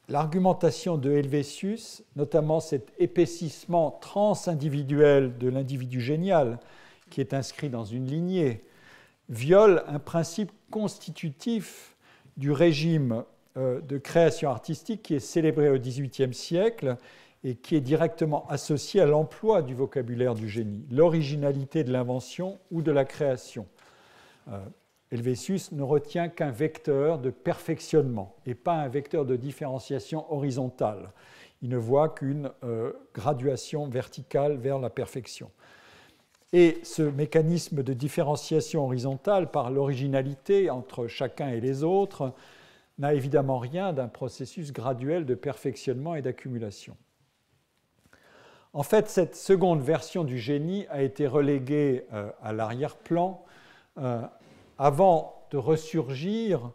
l'argumentation de Helvétius, notamment cet épaississement transindividuel de l'individu génial qui est inscrit dans une lignée, viole un principe constitutif du régime de création artistique qui est célébré au XVIIIe siècle et qui est directement associé à l'emploi du vocabulaire du génie, l'originalité de l'invention ou de la création. Helvétius ne retient qu'un vecteur de perfectionnement et pas un vecteur de différenciation horizontale. Il ne voit qu'une graduation verticale vers la perfection. Et ce mécanisme de différenciation horizontale par l'originalité entre chacun et les autres n'a évidemment rien d'un processus graduel de perfectionnement et d'accumulation. En fait, cette seconde version du génie a été reléguée à l'arrière-plan avant de ressurgir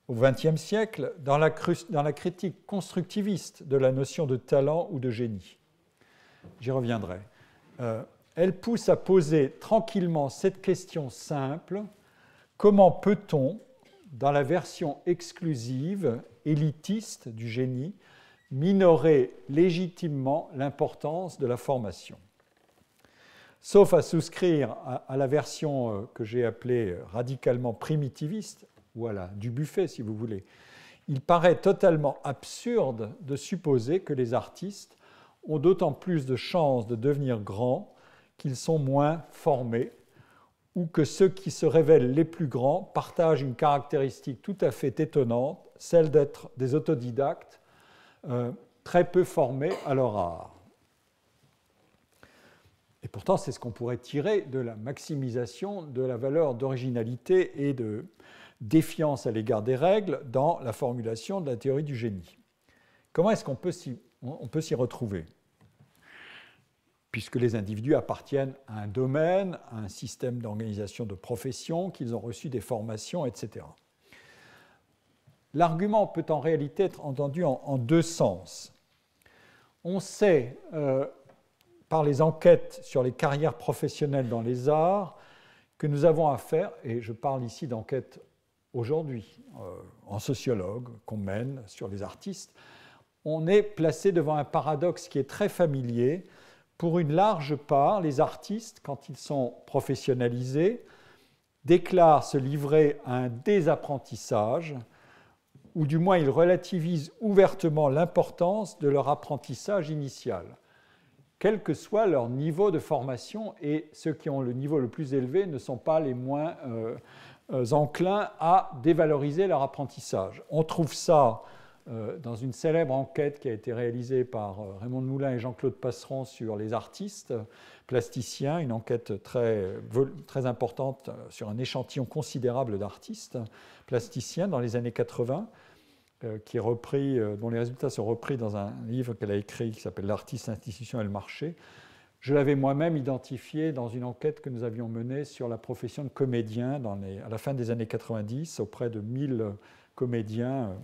au XXe siècle dans la critique constructiviste de la notion de talent ou de génie. J'y reviendrai. Elle pousse à poser tranquillement cette question simple: comment peut-on, dans la version exclusive, élitiste du génie, minorer légitimement l'importance de la formation? Sauf à souscrire à la version que j'ai appelée radicalement primitiviste, ou à la Dubuffet si vous voulez, il paraît totalement absurde de supposer que les artistes ont d'autant plus de chances de devenir grands qu'ils sont moins formés, ou que ceux qui se révèlent les plus grands partagent une caractéristique tout à fait étonnante, celle d'être des autodidactes très peu formés à leur art. Et pourtant, c'est ce qu'on pourrait tirer de la maximisation de la valeur d'originalité et de défiance à l'égard des règles dans la formulation de la théorie du génie. Comment est-ce qu'on peut s'y retrouver ? Puisque les individus appartiennent à un domaine, à un système d'organisation de profession, qu'ils ont reçu des formations, etc. L'argument peut en réalité être entendu en deux sens. On sait, par les enquêtes sur les carrières professionnelles dans les arts, que nous avons affaire, et je parle ici d'enquêtes aujourd'hui, en sociologue, qu'on mène sur les artistes, on est placé devant un paradoxe qui est très familier. Pour une large part, les artistes, quand ils sont professionnalisés, déclarent se livrer à un désapprentissage ou du moins ils relativisent ouvertement l'importance de leur apprentissage initial, quel que soit leur niveau de formation, et ceux qui ont le niveau le plus élevé ne sont pas les moins enclins à dévaloriser leur apprentissage. On trouve ça dans une célèbre enquête qui a été réalisée par Raymond de Moulin et Jean-Claude Passeron sur les artistes plasticiens, une enquête très importante sur un échantillon considérable d'artistes plasticiens dans les années 80, qui est repris, dont les résultats sont repris dans un livre qu'elle a écrit qui s'appelle « L'artiste, l'institution et le marché ». Je l'avais moi-même identifié dans une enquête que nous avions menée sur la profession de comédien à la fin des années 90, auprès de 1000 comédiens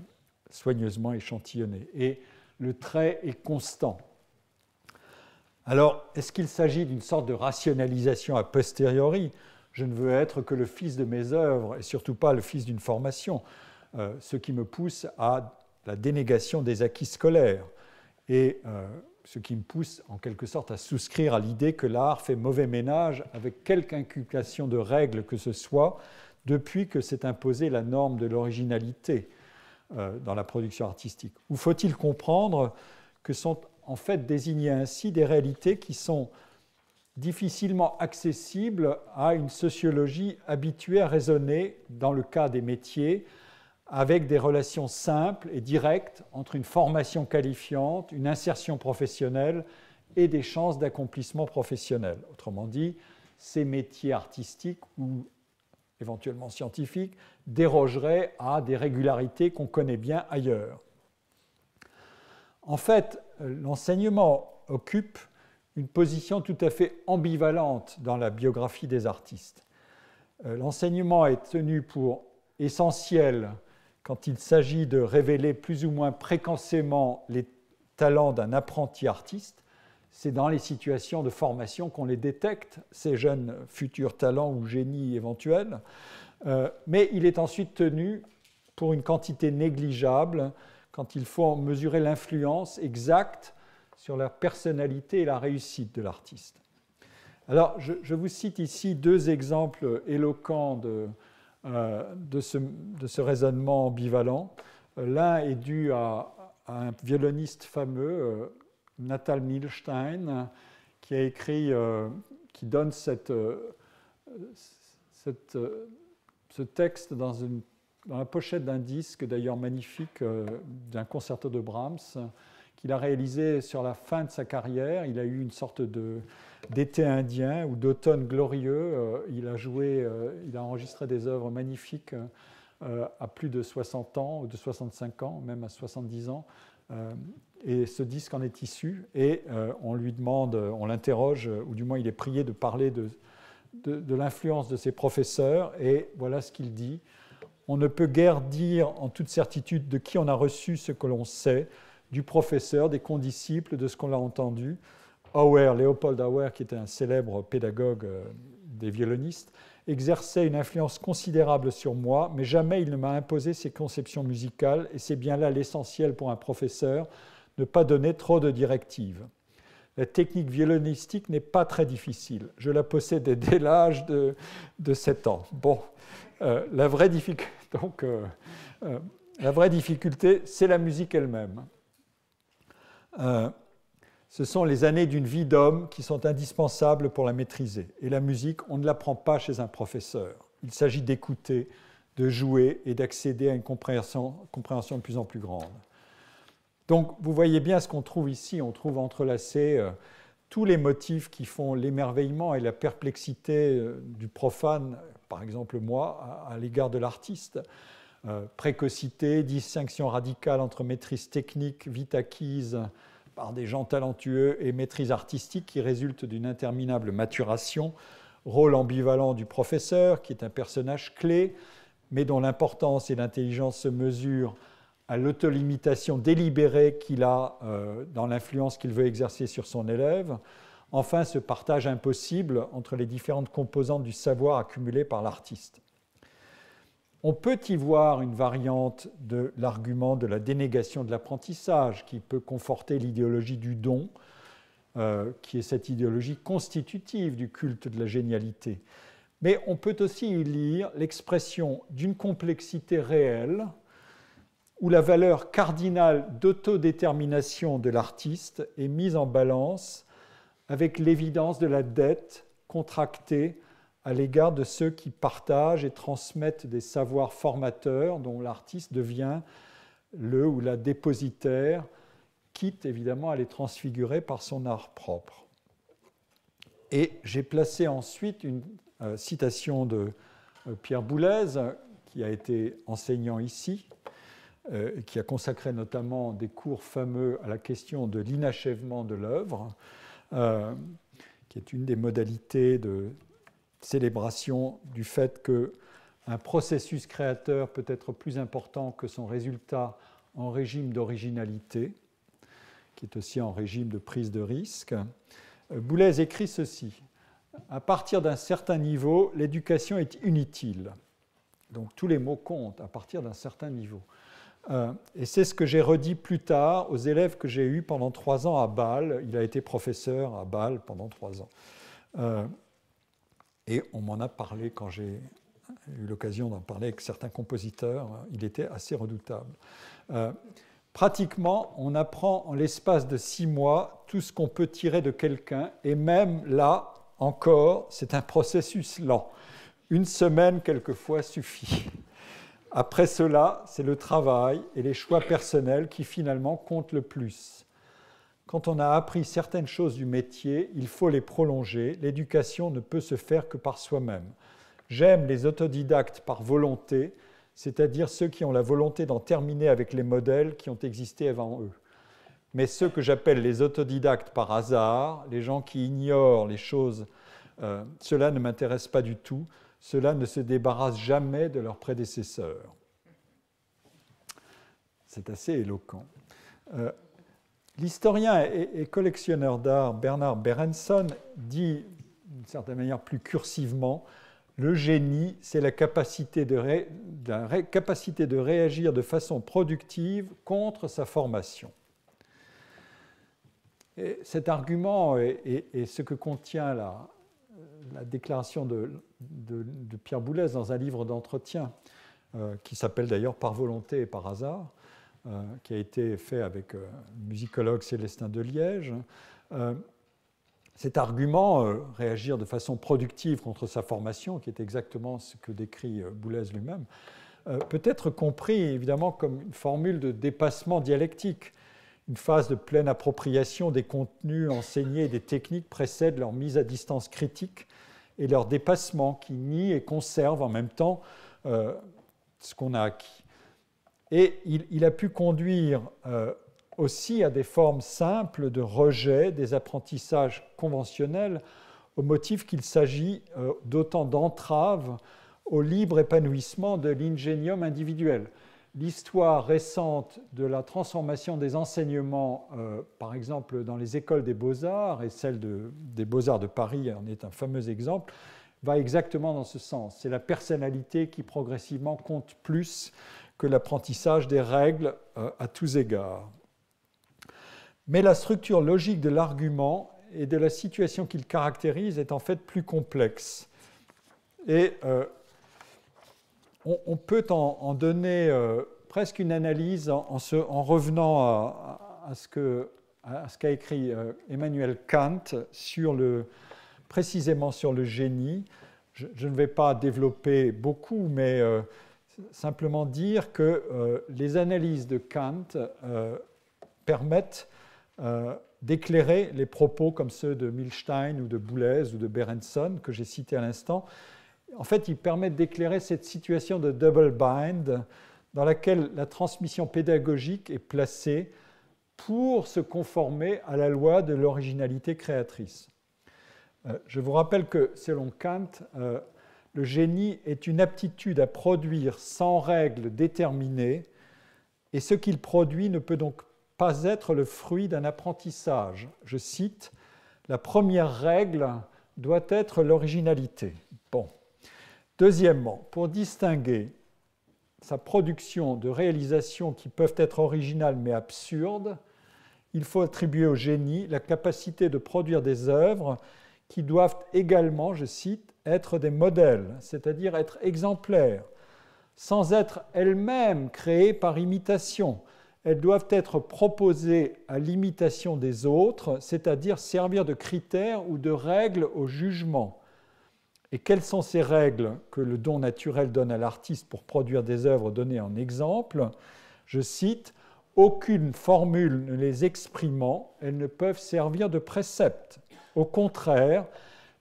soigneusement échantillonnés. Et le trait est constant. Alors, est-ce qu'il s'agit d'une sorte de rationalisation a posteriori? Je ne veux être que le fils de mes œuvres et surtout pas le fils d'une formation, ce qui me pousse à la dénégation des acquis scolaires et ce qui me pousse en quelque sorte à souscrire à l'idée que l'art fait mauvais ménage avec quelque inculcation de règles que ce soit depuis que s'est imposée la norme de l'originalité dans la production artistique. Ou faut-il comprendre que sont en fait désignées ainsi des réalités qui sont difficilement accessibles à une sociologie habituée à raisonner, dans le cas des métiers, avec des relations simples et directes entre une formation qualifiante, une insertion professionnelle et des chances d'accomplissement professionnel. Autrement dit, ces métiers artistiques ou éventuellement scientifiques dérogeraient à des régularités qu'on connaît bien ailleurs. En fait, l'enseignement occupe une position tout à fait ambivalente dans la biographie des artistes. L'enseignement est tenu pour essentiel quand il s'agit de révéler plus ou moins précocement les talents d'un apprenti artiste. C'est dans les situations de formation qu'on les détecte, ces jeunes futurs talents ou génies éventuels. Mais il est ensuite tenu pour une quantité négligeable quand il faut mesurer l'influence exacte sur la personnalité et la réussite de l'artiste. Alors, je vous cite ici deux exemples éloquents de ce raisonnement ambivalent. L'un est dû à un violoniste fameux, Natal Milstein, qui a écrit, qui donne ce texte dans la pochette d'un disque, d'ailleurs magnifique, d'un concerto de Brahms, qu'il a réalisé sur la fin de sa carrière. Il a eu une sorte d'été indien ou d'automne glorieux. Il a enregistré des œuvres magnifiques à plus de 60 ans, ou de 65 ans, même à 70 ans. Et ce disque en est issu. Et on lui demande, on l'interroge, ou du moins il est prié de parler de l'influence de ses professeurs. Et voilà ce qu'il dit. On ne peut guère dire en toute certitude de qui on a reçu ce que l'on sait, du professeur, des condisciples, de ce qu'on a entendu. Léopold Auer, qui était un célèbre pédagogue des violonistes, exerçait une influence considérable sur moi, mais jamais il ne m'a imposé ses conceptions musicales, et c'est bien là l'essentiel pour un professeur, ne pas donner trop de directives. La technique violonistique n'est pas très difficile. Je la possédais dès l'âge de 7 ans. Bon, la vraie difficulté, c'est la musique elle-même. Ce sont les années d'une vie d'homme qui sont indispensables pour la maîtriser. Et la musique, on ne l'apprend pas chez un professeur. Il s'agit d'écouter, de jouer et d'accéder à une compréhension de plus en plus grande. Donc, vous voyez bien ce qu'on trouve ici. On trouve entrelacés tous les motifs qui font l'émerveillement et la perplexité du profane, par exemple moi, à l'égard de l'artiste. Précocité, distinction radicale entre maîtrise technique vite acquise par des gens talentueux et maîtrise artistique qui résulte d'une interminable maturation, rôle ambivalent du professeur qui est un personnage clé mais dont l'importance et l'intelligence se mesurent à l'autolimitation délibérée qu'il a dans l'influence qu'il veut exercer sur son élève. Enfin, ce partage impossible entre les différentes composantes du savoir accumulé par l'artiste. On peut y voir une variante de l'argument de la dénégation de l'apprentissage qui peut conforter l'idéologie du don, qui est cette idéologie constitutive du culte de la génialité. Mais on peut aussi y lire l'expression d'une complexité réelle où la valeur cardinale d'autodétermination de l'artiste est mise en balance avec l'évidence de la dette contractée à l'égard de ceux qui partagent et transmettent des savoirs formateurs dont l'artiste devient le ou la dépositaire, quitte évidemment à les transfigurer par son art propre. Et j'ai placé ensuite une citation de Pierre Boulez, qui a été enseignant ici, qui a consacré notamment des cours fameux à la question de l'inachèvement de l'œuvre, qui est une des modalités de célébration du fait qu'un processus créateur peut être plus important que son résultat en régime d'originalité, qui est aussi en régime de prise de risque. Boulez écrit ceci: à partir d'un certain niveau, l'éducation est inutile. Donc tous les mots comptent à partir d'un certain niveau. Et c'est ce que j'ai redit plus tard aux élèves que j'ai eus pendant 3 ans à Bâle. Il a été professeur à Bâle pendant 3 ans. Et on m'en a parlé quand j'ai eu l'occasion d'en parler avec certains compositeurs. Il était assez redoutable. Pratiquement, on apprend en l'espace de 6 mois tout ce qu'on peut tirer de quelqu'un, et même là, encore, c'est un processus lent. 1 semaine, quelquefois, suffit. Après cela, c'est le travail et les choix personnels qui finalement comptent le plus. Quand on a appris certaines choses du métier, il faut les prolonger. L'éducation ne peut se faire que par soi-même. J'aime les autodidactes par volonté, c'est-à-dire ceux qui ont la volonté d'en terminer avec les modèles qui ont existé avant eux. Mais ceux que j'appelle les autodidactes par hasard, les gens qui ignorent les choses, cela ne m'intéresse pas du tout. Cela ne se débarrasse jamais de leurs prédécesseurs. C'est assez éloquent. L'historien et collectionneur d'art Bernard Berenson dit, d'une certaine manière plus cursivement, le génie, c'est la capacité de réagir de façon productive contre sa formation. Et cet argument est ce que contient la déclaration de Pierre Boulez dans un livre d'entretien qui s'appelle d'ailleurs Par volonté et par hasard, qui a été fait avec le musicologue Célestin de Liège. Cet argument, réagir de façon productive contre sa formation, qui est exactement ce que décrit Boulez lui-même, peut être compris évidemment comme une formule de dépassement dialectique. Une phase de pleine appropriation des contenus enseignés et des techniques précède leur mise à distance critique et leur dépassement qui nie et conserve en même temps ce qu'on a acquis. Et il a pu conduire aussi à des formes simples de rejet des apprentissages conventionnels au motif qu'il s'agit d'autant d'entraves au libre épanouissement de l'ingénium individuel. L'histoire récente de la transformation des enseignements, par exemple dans les écoles des beaux-arts, et celle des beaux-arts de Paris en est un fameux exemple, va exactement dans ce sens. C'est la personnalité qui progressivement compte plus que l'apprentissage des règles à tous égards. Mais la structure logique de l'argument et de la situation qu'il caractérise est en fait plus complexe. Et on peut en donner presque une analyse en revenant à ce qu'a écrit Emmanuel Kant précisément sur le génie. Je ne vais pas développer beaucoup, mais simplement dire que les analyses de Kant permettent d'éclairer les propos comme ceux de Milstein ou de Boulez ou de Berenson que j'ai cités à l'instant. En fait, ils permettent d'éclairer cette situation de double bind dans laquelle la transmission pédagogique est placée pour se conformer à la loi de l'originalité créatrice. Je vous rappelle que, selon Kant, le génie est une aptitude à produire sans règles déterminées, et ce qu'il produit ne peut donc pas être le fruit d'un apprentissage. Je cite, « La première règle doit être l'originalité. » Bon. Deuxièmement, pour distinguer sa production de réalisations qui peuvent être originales mais absurdes, il faut attribuer au génie la capacité de produire des œuvres qui doivent également, je cite, être des modèles, c'est-à-dire être exemplaires, sans être elles-mêmes créées par imitation. Elles doivent être proposées à l'imitation des autres, c'est-à-dire servir de critères ou de règles au jugement. Et quelles sont ces règles que le don naturel donne à l'artiste pour produire des œuvres données en exemple? Je cite, « Aucune formule ne les exprimant, elles ne peuvent servir de précepte. Au contraire,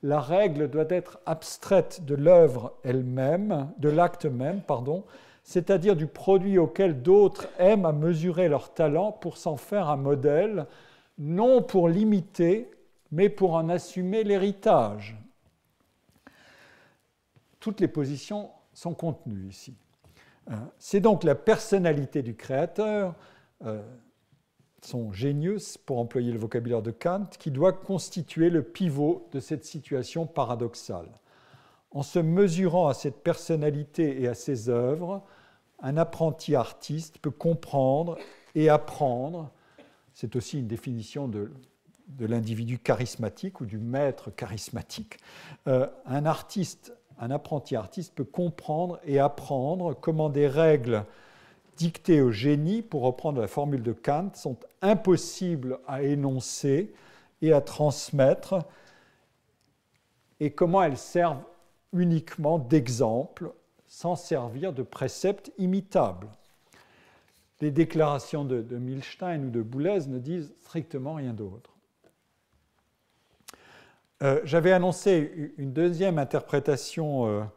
la règle doit être abstraite de l'œuvre elle-même, de l'acte même, c'est-à-dire du produit auquel d'autres aiment à mesurer leur talent pour s'en faire un modèle, non pour l'imiter, mais pour en assumer l'héritage. » Toutes les positions sont contenues ici. C'est donc la personnalité du créateur, son génius, pour employer le vocabulaire de Kant, qui doit constituer le pivot de cette situation paradoxale. En se mesurant à cette personnalité et à ses œuvres, un apprenti artiste peut comprendre et apprendre, c'est aussi une définition de l'individu charismatique ou du maître charismatique, un apprenti artiste peut comprendre et apprendre comment des règles dictées au génie, pour reprendre la formule de Kant, sont impossibles à énoncer et à transmettre, et comment elles servent uniquement d'exemple, sans servir de préceptes imitables. Les déclarations de Milstein ou de Boulez ne disent strictement rien d'autre. J'avais annoncé une deuxième interprétation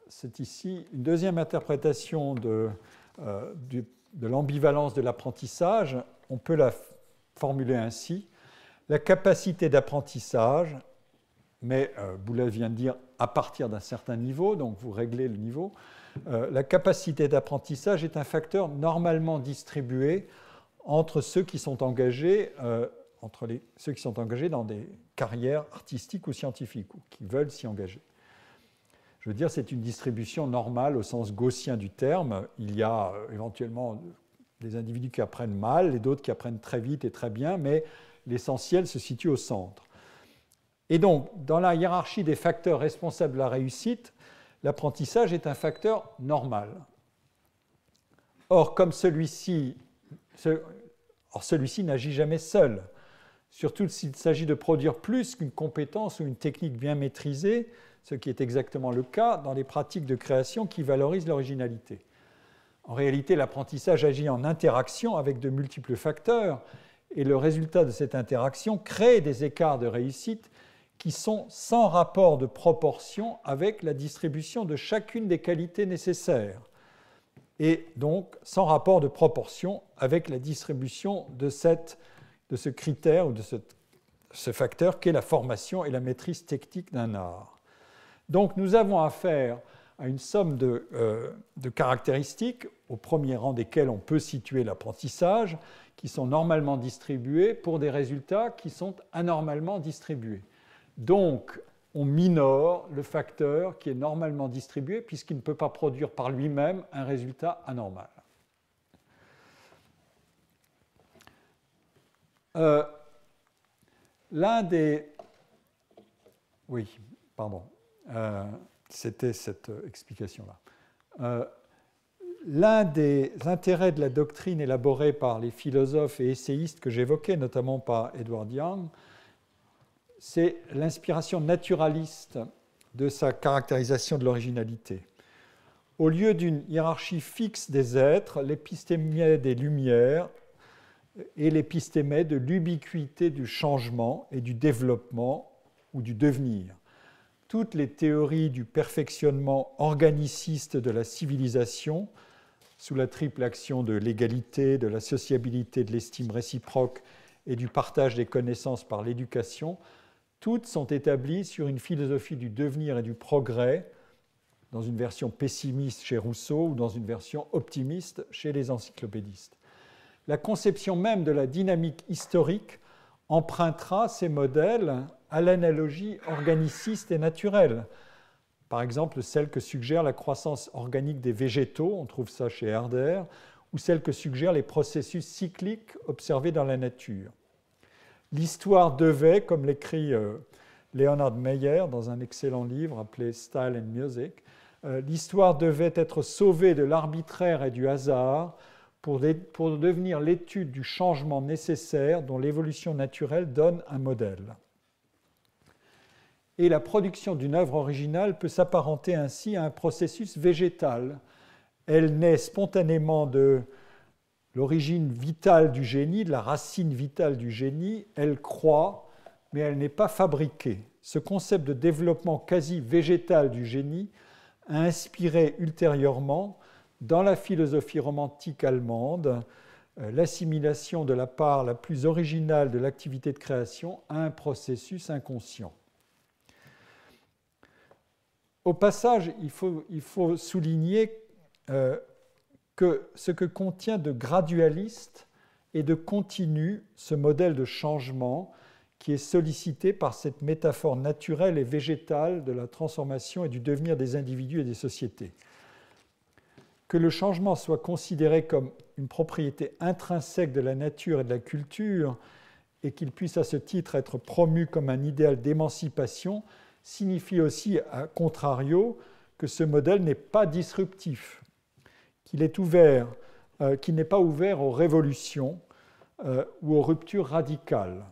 c'est ici, une deuxième interprétation de l'ambivalence de l'apprentissage. On peut la formuler ainsi. La capacité d'apprentissage, mais Boulez vient de dire à partir d'un certain niveau, donc vous réglez le niveau, la capacité d'apprentissage est un facteur normalement distribué entre ceux qui sont engagés, ceux qui sont engagés dans des carrières artistiques ou scientifiques, ou qui veulent s'y engager. Je veux dire, c'est une distribution normale au sens gaussien du terme. Il y a éventuellement des individus qui apprennent mal et d'autres qui apprennent très vite et très bien, mais l'essentiel se situe au centre. Et donc, dans la hiérarchie des facteurs responsables de la réussite, l'apprentissage est un facteur normal. Or, comme celui-ci n'agit jamais seul, surtout s'il s'agit de produire plus qu'une compétence ou une technique bien maîtrisée, ce qui est exactement le cas dans les pratiques de création qui valorisent l'originalité. En réalité, l'apprentissage agit en interaction avec de multiples facteurs, et le résultat de cette interaction crée des écarts de réussite qui sont sans rapport de proportion avec la distribution de chacune des qualités nécessaires, et donc sans rapport de proportion avec la distribution de ce critère ou de ce facteur qu'est la formation et la maîtrise technique d'un art. Donc nous avons affaire à une somme de caractéristiques, au premier rang desquelles on peut situer l'apprentissage, qui sont normalement distribuées pour des résultats qui sont anormalement distribués. Donc on minore le facteur qui est normalement distribué puisqu'il ne peut pas produire par lui-même un résultat anormal. Oui, pardon. C'était cette explication-là. L'un des intérêts de la doctrine élaborée par les philosophes et essayistes que j'évoquais, notamment par Edward Young, c'est l'inspiration naturaliste de sa caractérisation de l'originalité. Au lieu d'une hiérarchie fixe des êtres, l'épistémé des lumières et l'épistémé de l'ubiquité du changement et du développement ou du devenir. Toutes les théories du perfectionnement organiciste de la civilisation, sous la triple action de l'égalité, de la sociabilité, de l'estime réciproque et du partage des connaissances par l'éducation, toutes sont établies sur une philosophie du devenir et du progrès, dans une version pessimiste chez Rousseau ou dans une version optimiste chez les encyclopédistes. La conception même de la dynamique historique empruntera ces modèles à l'analogie organiciste et naturelle. Par exemple, celle que suggère la croissance organique des végétaux, on trouve ça chez Herder, ou celle que suggèrent les processus cycliques observés dans la nature. L'histoire devait, comme l'écrit Leonard Meyer dans un excellent livre appelé Style and Music. L'histoire devait être sauvée de l'arbitraire et du hasard pour devenir l'étude du changement nécessaire dont l'évolution naturelle donne un modèle. Et la production d'une œuvre originale peut s'apparenter ainsi à un processus végétal. Elle naît spontanément de l'origine vitale du génie, de la racine vitale du génie, elle croît, mais elle n'est pas fabriquée. Ce concept de développement quasi végétal du génie a inspiré ultérieurement, dans la philosophie romantique allemande, l'assimilation de la part la plus originale de l'activité de création à un processus inconscient. Au passage, il faut souligner que ce que contient de gradualiste et de continu ce modèle de changement qui est sollicité par cette métaphore naturelle et végétale de la transformation et du devenir des individus et des sociétés. Que le changement soit considéré comme une propriété intrinsèque de la nature et de la culture et qu'il puisse à ce titre être promu comme un idéal d'émancipation signifie aussi, à contrario, que ce modèle n'est pas disruptif, qu'il n'est pas ouvert aux révolutions ou aux ruptures radicales.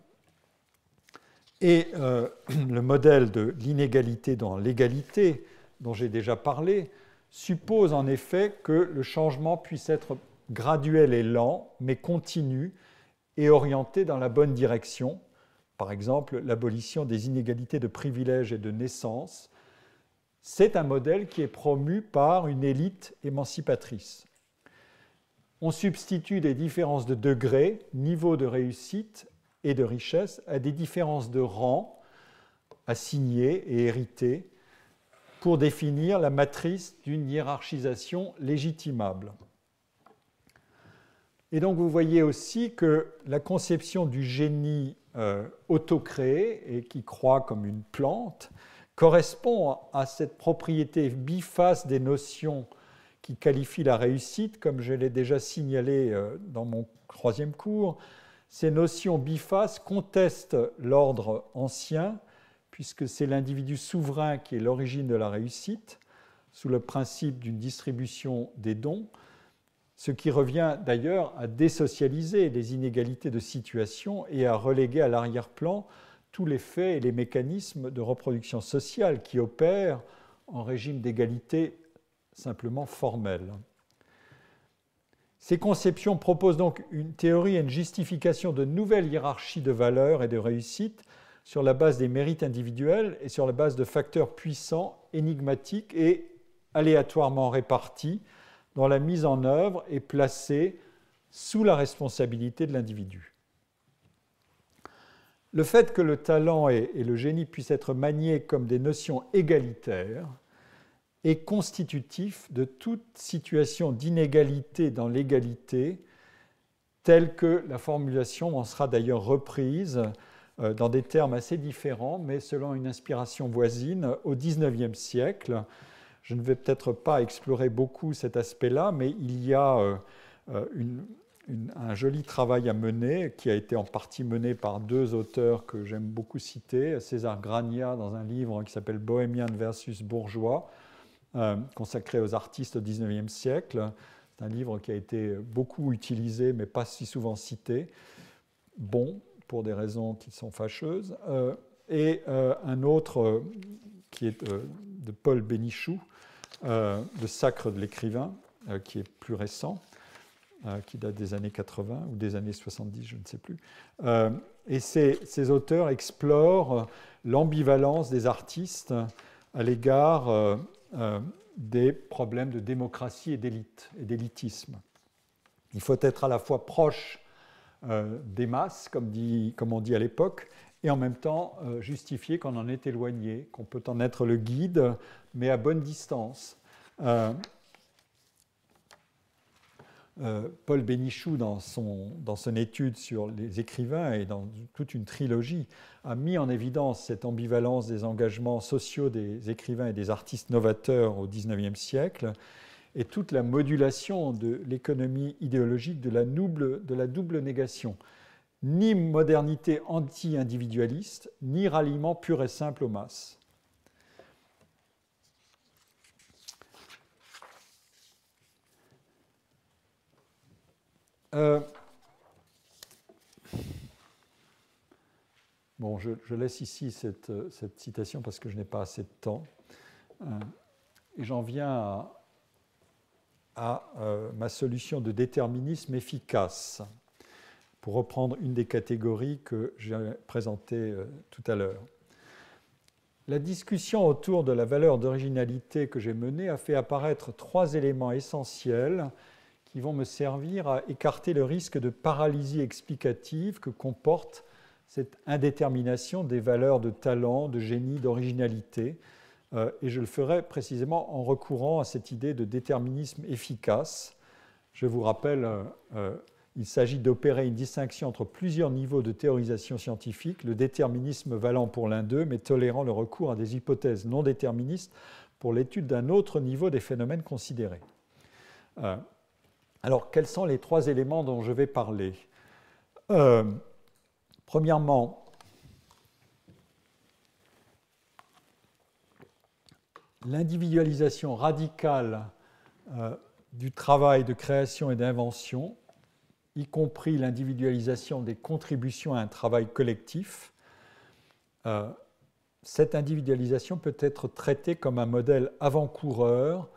Et le modèle de l'inégalité dans l'égalité, dont j'ai déjà parlé, suppose en effet que le changement puisse être graduel et lent, mais continu et orienté dans la bonne direction. Par exemple, l'abolition des inégalités de privilèges et de naissance. C'est un modèle qui est promu par une élite émancipatrice. On substitue des différences de degré, niveau de réussite et de richesse à des différences de rang assignées et héritées pour définir la matrice d'une hiérarchisation légitimable. Et donc vous voyez aussi que la conception du génie autocréé et qui croît comme une plante correspond à cette propriété biface des notions qui qualifient la réussite, comme je l'ai déjà signalé dans mon 3e cours. Ces notions bifaces contestent l'ordre ancien, puisque c'est l'individu souverain qui est l'origine de la réussite, sous le principe d'une distribution des dons, ce qui revient d'ailleurs à désocialiser les inégalités de situation et à reléguer à l'arrière-plan tous les faits et les mécanismes de reproduction sociale qui opèrent en régime d'égalité simplement formel. Ces conceptions proposent donc une théorie et une justification de nouvelles hiérarchies de valeurs et de réussite sur la base des mérites individuels et sur la base de facteurs puissants, énigmatiques et aléatoirement répartis, dont la mise en œuvre est placée sous la responsabilité de l'individu. Le fait que le talent et le génie puissent être maniés comme des notions égalitaires est constitutif de toute situation d'inégalité dans l'égalité, telle que la formulation en sera d'ailleurs reprise dans des termes assez différents, mais selon une inspiration voisine au XIXe siècle. Je ne vais peut-être pas explorer beaucoup cet aspect-là, mais il y a un joli travail à mener, qui a été en partie mené par 2 auteurs que j'aime beaucoup citer, César Grania dans un livre qui s'appelle « Bohémien versus bourgeois », consacré aux artistes au XIXe siècle. C'est un livre qui a été beaucoup utilisé, mais pas si souvent cité. Bon, pour des raisons qui sont fâcheuses. Et un autre qui est de Paul Bénichou, Le Sacre de l'écrivain, qui est plus récent, qui date des années 80 ou des années 70, je ne sais plus. Et ces auteurs explorent l'ambivalence des artistes à l'égard des problèmes de démocratie et d'élite et d'élitisme. Il faut être à la fois proche des masses, comme on dit à l'époque, et en même temps justifier qu'on en est éloigné, qu'on peut en être le guide, mais à bonne distance. Paul Bénichou, dans son étude sur les écrivains et dans toute une trilogie, a mis en évidence cette ambivalence des engagements sociaux des écrivains et des artistes novateurs au XIXe siècle et toute la modulation de l'économie idéologique de la double négation. ni modernité anti-individualiste, ni ralliement pur et simple aux masses. Bon, je laisse ici cette citation parce que je n'ai pas assez de temps. Et j'en viens à ma solution de déterminisme efficace, pour reprendre une des catégories que j'ai présentées tout à l'heure. La discussion autour de la valeur d'originalité que j'ai menée a fait apparaître 3 éléments essentiels qui vont me servir à écarter le risque de paralysie explicative que comporte cette indétermination des valeurs de talent, de génie, d'originalité. Et je le ferai précisément en recourant à cette idée de déterminisme efficace. Je vous rappelle, il s'agit d'opérer une distinction entre plusieurs niveaux de théorisation scientifique, le déterminisme valant pour l'un d'eux, mais tolérant le recours à des hypothèses non déterministes pour l'étude d'un autre niveau des phénomènes considérés. Alors, quels sont les 3 éléments dont je vais parler ? Premièrement, l'individualisation radicale du travail de création et d'invention, y compris l'individualisation des contributions à un travail collectif. Cette individualisation peut être traitée comme un modèle avant-coureur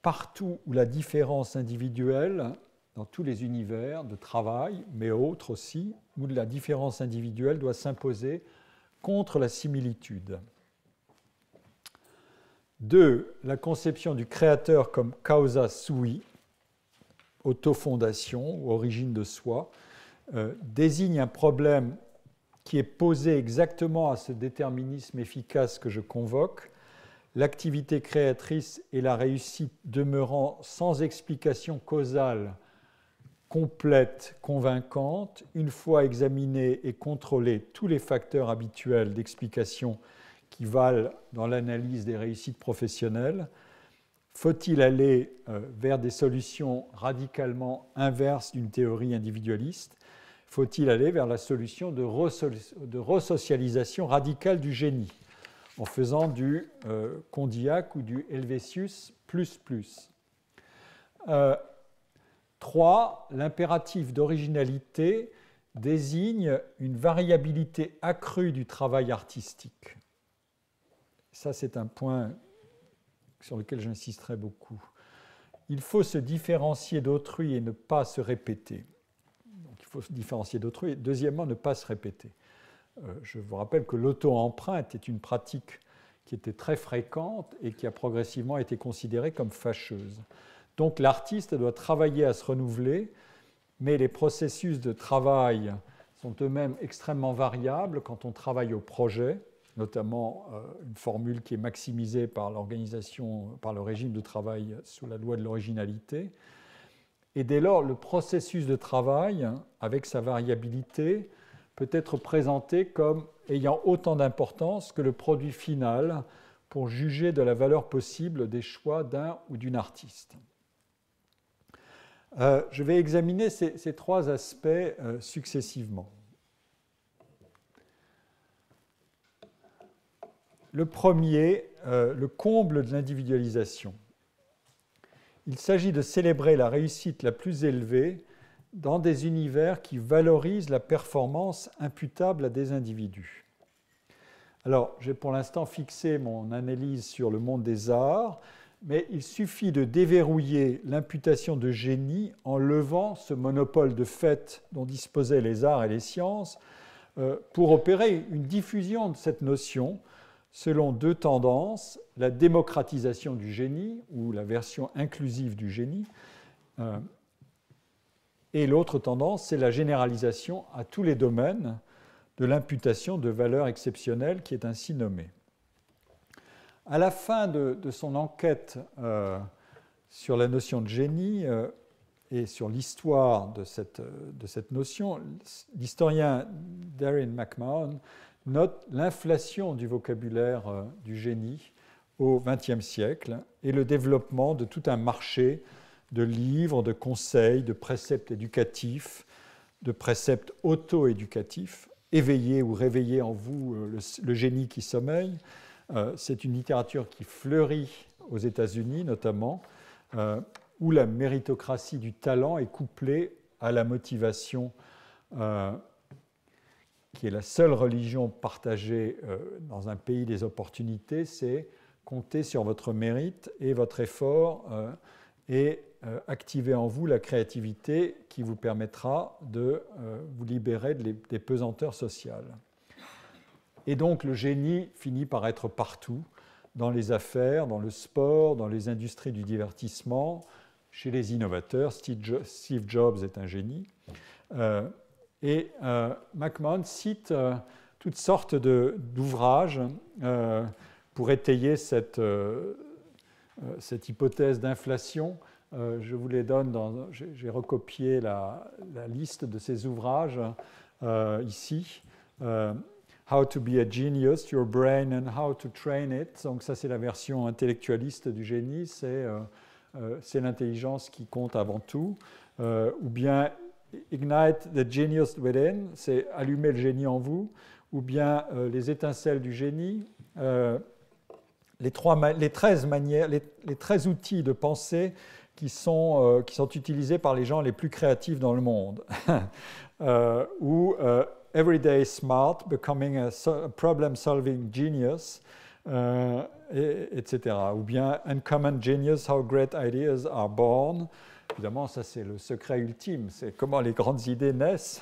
partout où la différence individuelle, dans tous les univers de travail, mais autres aussi, où la différence individuelle doit s'imposer contre la similitude. 2. La conception du créateur comme causa sui, autofondation ou origine de soi, désigne un problème qui est posé exactement à ce déterminisme efficace que je convoque, l'activité créatrice et la réussite demeurant sans explication causale complète, convaincante, une fois examinés et contrôlés tous les facteurs habituels d'explication qui valent dans l'analyse des réussites professionnelles. Faut-il aller vers des solutions radicalement inverses d'une théorie individualiste ? Faut-il aller vers la solution de resocialisation radicale du génie, en faisant du Condillac ou du Helvétius ++. 3. L'impératif d'originalité désigne une variabilité accrue du travail artistique. Ça, c'est un point sur lequel j'insisterai beaucoup. Il faut se différencier d'autrui et ne pas se répéter. Donc, il faut se différencier d'autrui et, deuxièmement, ne pas se répéter. Je vous rappelle que l'auto-empreinte est une pratique qui était très fréquente et qui a progressivement été considérée comme fâcheuse. Donc l'artiste doit travailler à se renouveler, mais les processus de travail sont eux-mêmes extrêmement variables quand on travaille au projet, notamment une formule qui est maximisée par l'organisation, par le régime de travail sous la loi de l'originalité. Et dès lors, le processus de travail, avec sa variabilité, peut être présenté comme ayant autant d'importance que le produit final pour juger de la valeur possible des choix d'un ou d'une artiste. Je vais examiner ces 3 aspects successivement. Le premier, le comble de l'individualisation. Il s'agit de célébrer la réussite la plus élevée dans des univers qui valorisent la performance imputable à des individus. Alors, j'ai pour l'instant fixé mon analyse sur le monde des arts, mais il suffit de déverrouiller l'imputation de génie en levant ce monopole de fait dont disposaient les arts et les sciences pour opérer une diffusion de cette notion selon 2 tendances, la démocratisation du génie ou la version inclusive du génie, et l'autre tendance, c'est la généralisation à tous les domaines de l'imputation de valeur exceptionnelle qui est ainsi nommée. À la fin de son enquête sur la notion de génie et sur l'histoire de cette notion, l'historien Darren McMahon note l'inflation du vocabulaire du génie au XXe siècle et le développement de tout un marché de livres, de conseils, de préceptes éducatifs de préceptes auto-éducatifs, éveiller ou réveiller en vous le génie qui sommeille. C'est une littérature qui fleurit aux États-Unis notamment, où la méritocratie du talent est couplée à la motivation, qui est la seule religion partagée dans un pays des opportunités, c'est compter sur votre mérite et votre effort et activer en vous la créativité qui vous permettra de vous libérer des pesanteurs sociales. Et donc le génie finit par être partout, dans les affaires, dans le sport, dans les industries du divertissement, chez les innovateurs. Steve Jobs est un génie. Et McMahon cite toutes sortes d'ouvrages pour étayer cette hypothèse d'inflation. Je vous les donne, j'ai recopié la liste de ces ouvrages ici. How to be a genius, your brain and how to train it. Donc ça c'est la version intellectualiste du génie, c'est l'intelligence qui compte avant tout. Ou bien Ignite the genius within, c'est allumer le génie en vous. Ou bien les étincelles du génie. Les 13 outils de pensée qui sont utilisés par les gens les plus créatifs dans le monde. Ou Everyday Smart, Becoming a Problem-Solving Genius, etc. Ou bien Uncommon Genius, How Great Ideas Are Born. Évidemment, ça c'est le secret ultime, c'est comment les grandes idées naissent.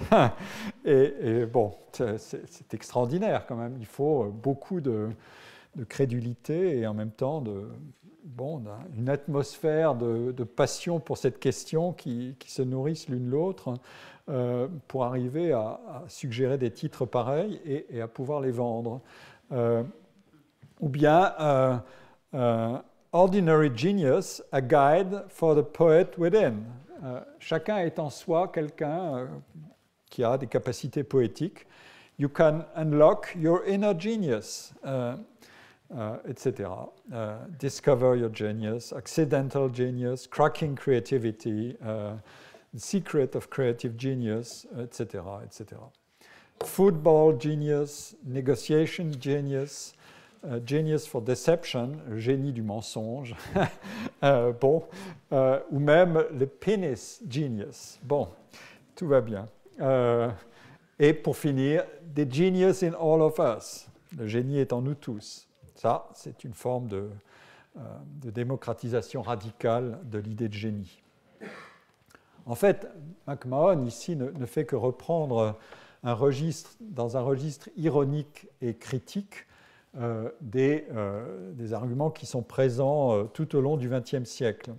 et bon, c'est extraordinaire quand même. Il faut beaucoup de crédulité et en même temps une atmosphère de passion pour cette question qui se nourrissent l'une l'autre pour arriver à suggérer des titres pareils et à pouvoir les vendre. Ou bien Ordinary Genius, a Guide for the Poet Within. Chacun est en soi quelqu'un qui a des capacités poétiques. You can unlock your inner genius. Etc. Discover your genius, accidental genius, cracking creativity, the secret of creative genius, etc., etc. Football genius, negotiation genius, genius for deception, génie du mensonge, ou même le penis genius. Bon, tout va bien. Et pour finir, the genius in all of us, le génie est en nous tous. Ça, c'est une forme de démocratisation radicale de l'idée de génie. En fait, McMahon, ici, ne fait que reprendre dans un registre ironique et critique des arguments qui sont présents tout au long du XXe siècle.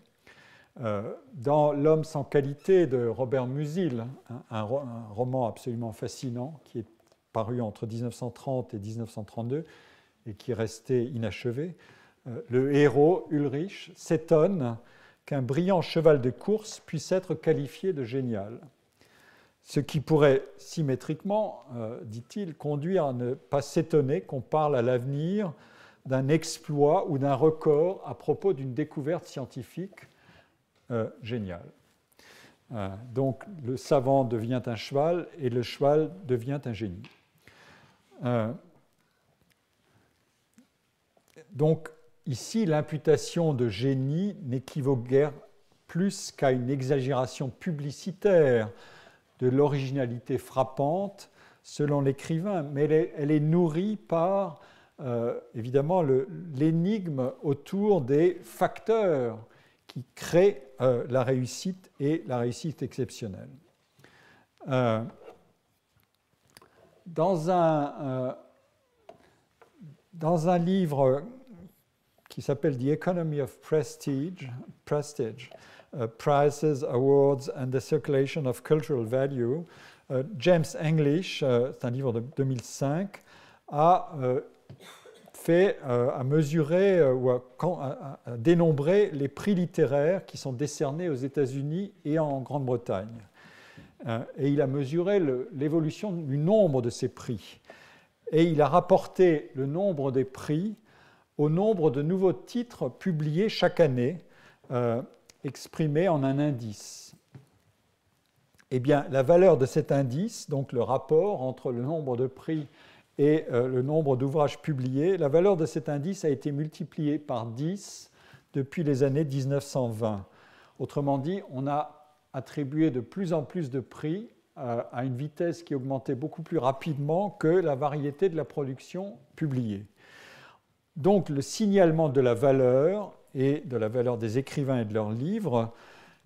Dans L'homme sans qualité de Robert Musil, un roman absolument fascinant qui est paru entre 1930 et 1932, et qui est resté inachevé, le héros, Ulrich, s'étonne qu'un brillant cheval de course puisse être qualifié de génial. Ce qui pourrait symétriquement, dit-il, conduire à ne pas s'étonner qu'on parle à l'avenir d'un exploit ou d'un record à propos d'une découverte scientifique géniale. Donc le savant devient un cheval et le cheval devient un génie. Donc, ici, l'imputation de génie n'équivaut guère plus qu'à une exagération publicitaire de l'originalité frappante selon l'écrivain, mais elle est nourrie par, évidemment, l'énigme autour des facteurs qui créent la réussite et la réussite exceptionnelle. Dans un livre qui s'appelle The Economy of Prestige, Prizes, Awards and the Circulation of Cultural Value, James English, c'est un livre de 2005, a mesuré ou à dénombrer les prix littéraires qui sont décernés aux États-Unis et en Grande-Bretagne. Et il a mesuré l'évolution du nombre de ces prix. Et il a rapporté le nombre des prix au nombre de nouveaux titres publiés chaque année, exprimés en un indice. eh bien, la valeur de cet indice, donc le rapport entre le nombre de prix et le nombre d'ouvrages publiés, la valeur de cet indice a été multipliée par 10 depuis les années 1920. Autrement dit, on a attribué de plus en plus de prix à une vitesse qui augmentait beaucoup plus rapidement que la variété de la production publiée. Donc le signalement de la valeur et de la valeur des écrivains et de leurs livres,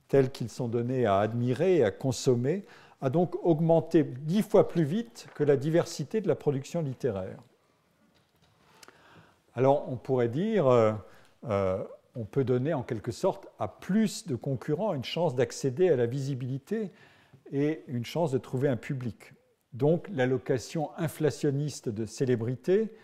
tels qu'ils sont donnés à admirer et à consommer, a donc augmenté 10 fois plus vite que la diversité de la production littéraire. Alors on pourrait dire, on peut donner en quelque sorte à plus de concurrents une chance d'accéder à la visibilité et une chance de trouver un public. Donc l'allocation inflationniste de célébrité,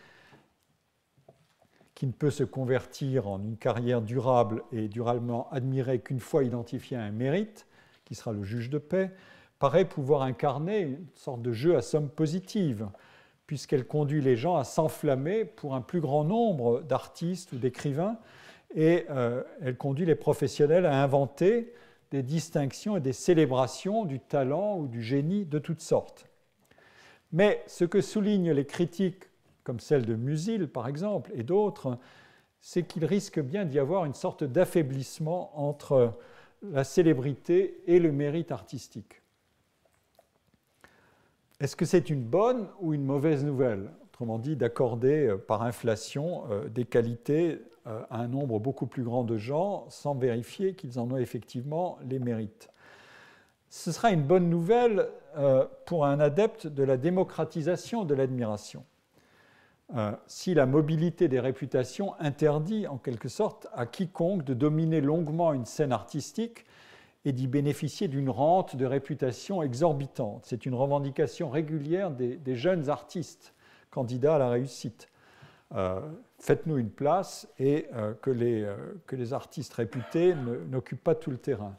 qui ne peut se convertir en une carrière durable et durablement admirée qu'une fois identifiée à un mérite, qui sera le juge de paix, paraît pouvoir incarner une sorte de jeu à somme positive, puisqu'elle conduit les gens à s'enflammer pour un plus grand nombre d'artistes ou d'écrivains, et elle conduit les professionnels à inventer des distinctions et des célébrations du talent ou du génie de toutes sortes. Mais ce que soulignent les critiques, comme celle de Musil par exemple, et d'autres, c'est qu'il risque bien d'y avoir une sorte d'affaiblissement entre la célébrité et le mérite artistique. Est-ce que c'est une bonne ou une mauvaise nouvelle? Autrement dit, d'accorder par inflation des qualités à un nombre beaucoup plus grand de gens sans vérifier qu'ils en ont effectivement les mérites. Ce sera une bonne nouvelle pour un adepte de la démocratisation de l'admiration. Si la mobilité des réputations interdit en quelque sorte à quiconque de dominer longuement une scène artistique et d'y bénéficier d'une rente de réputation exorbitante. C'est une revendication régulière des jeunes artistes candidats à la réussite. Faites-nous une place et que les artistes réputés n'occupent pas tout le terrain.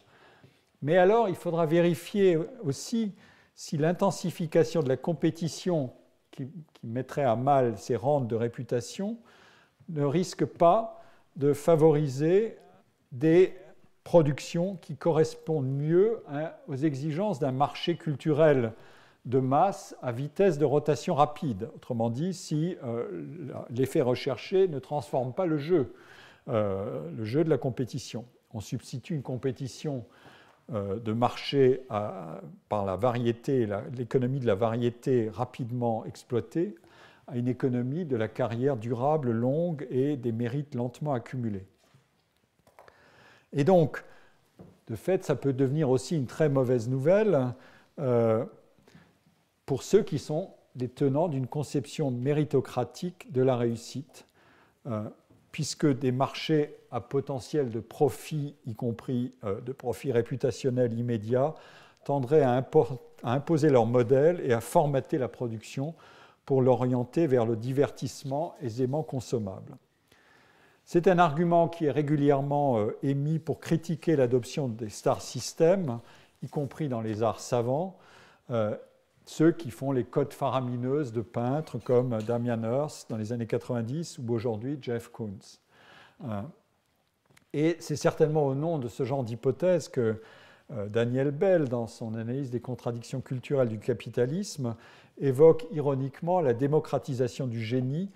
Mais alors, il faudra vérifier aussi si l'intensification de la compétition qui mettrait à mal ces rentes de réputation ne risque pas de favoriser des productions qui correspondent mieux aux exigences d'un marché culturel de masse à vitesse de rotation rapide. Autrement dit, si l'effet recherché ne transforme pas le jeu de la compétition. On substitue une compétition de marché par la variété, l'économie de la variété rapidement exploitée, à une économie de la carrière durable, longue et des mérites lentement accumulés. Et donc, de fait, ça peut devenir aussi une très mauvaise nouvelle pour ceux qui sont les tenants d'une conception méritocratique de la réussite, puisque des marchés à potentiel de profit, y compris de profit réputationnel immédiat, tendraient à imposer leur modèle et à formater la production pour l'orienter vers le divertissement aisément consommable. C'est un argument qui est régulièrement émis pour critiquer l'adoption des star systems, y compris dans les arts savants, ceux qui font les codes faramineuses de peintres comme Damien Hirst dans les années 90 ou aujourd'hui Jeff Koons. Et c'est certainement au nom de ce genre d'hypothèse que Daniel Bell, dans son analyse des contradictions culturelles du capitalisme, évoque ironiquement la démocratisation du génie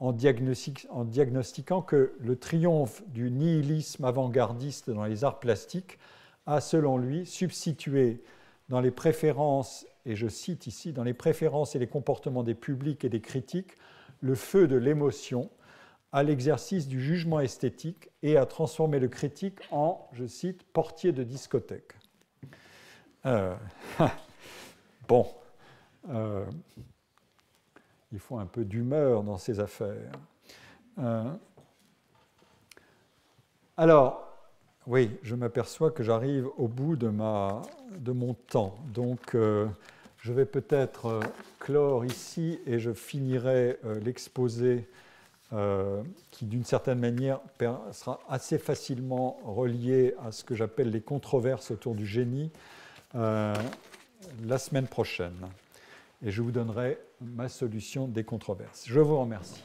en diagnostiquant que le triomphe du nihilisme avant-gardiste dans les arts plastiques a, selon lui, substitué dans les préférences, et je cite ici, dans les préférences et les comportements des publics et des critiques, le feu de l'émotion à l'exercice du jugement esthétique et à transformer le critique en, je cite, portier de discothèque. Bon, il faut un peu d'humeur dans ces affaires. Alors, oui, je m'aperçois que j'arrive au bout de mon temps. Donc, je vais peut-être clore ici et je finirai l'exposé qui, d'une certaine manière, sera assez facilement relié à ce que j'appelle les controverses autour du génie la semaine prochaine. Et je vous donnerai ma solution des controverses. Je vous remercie.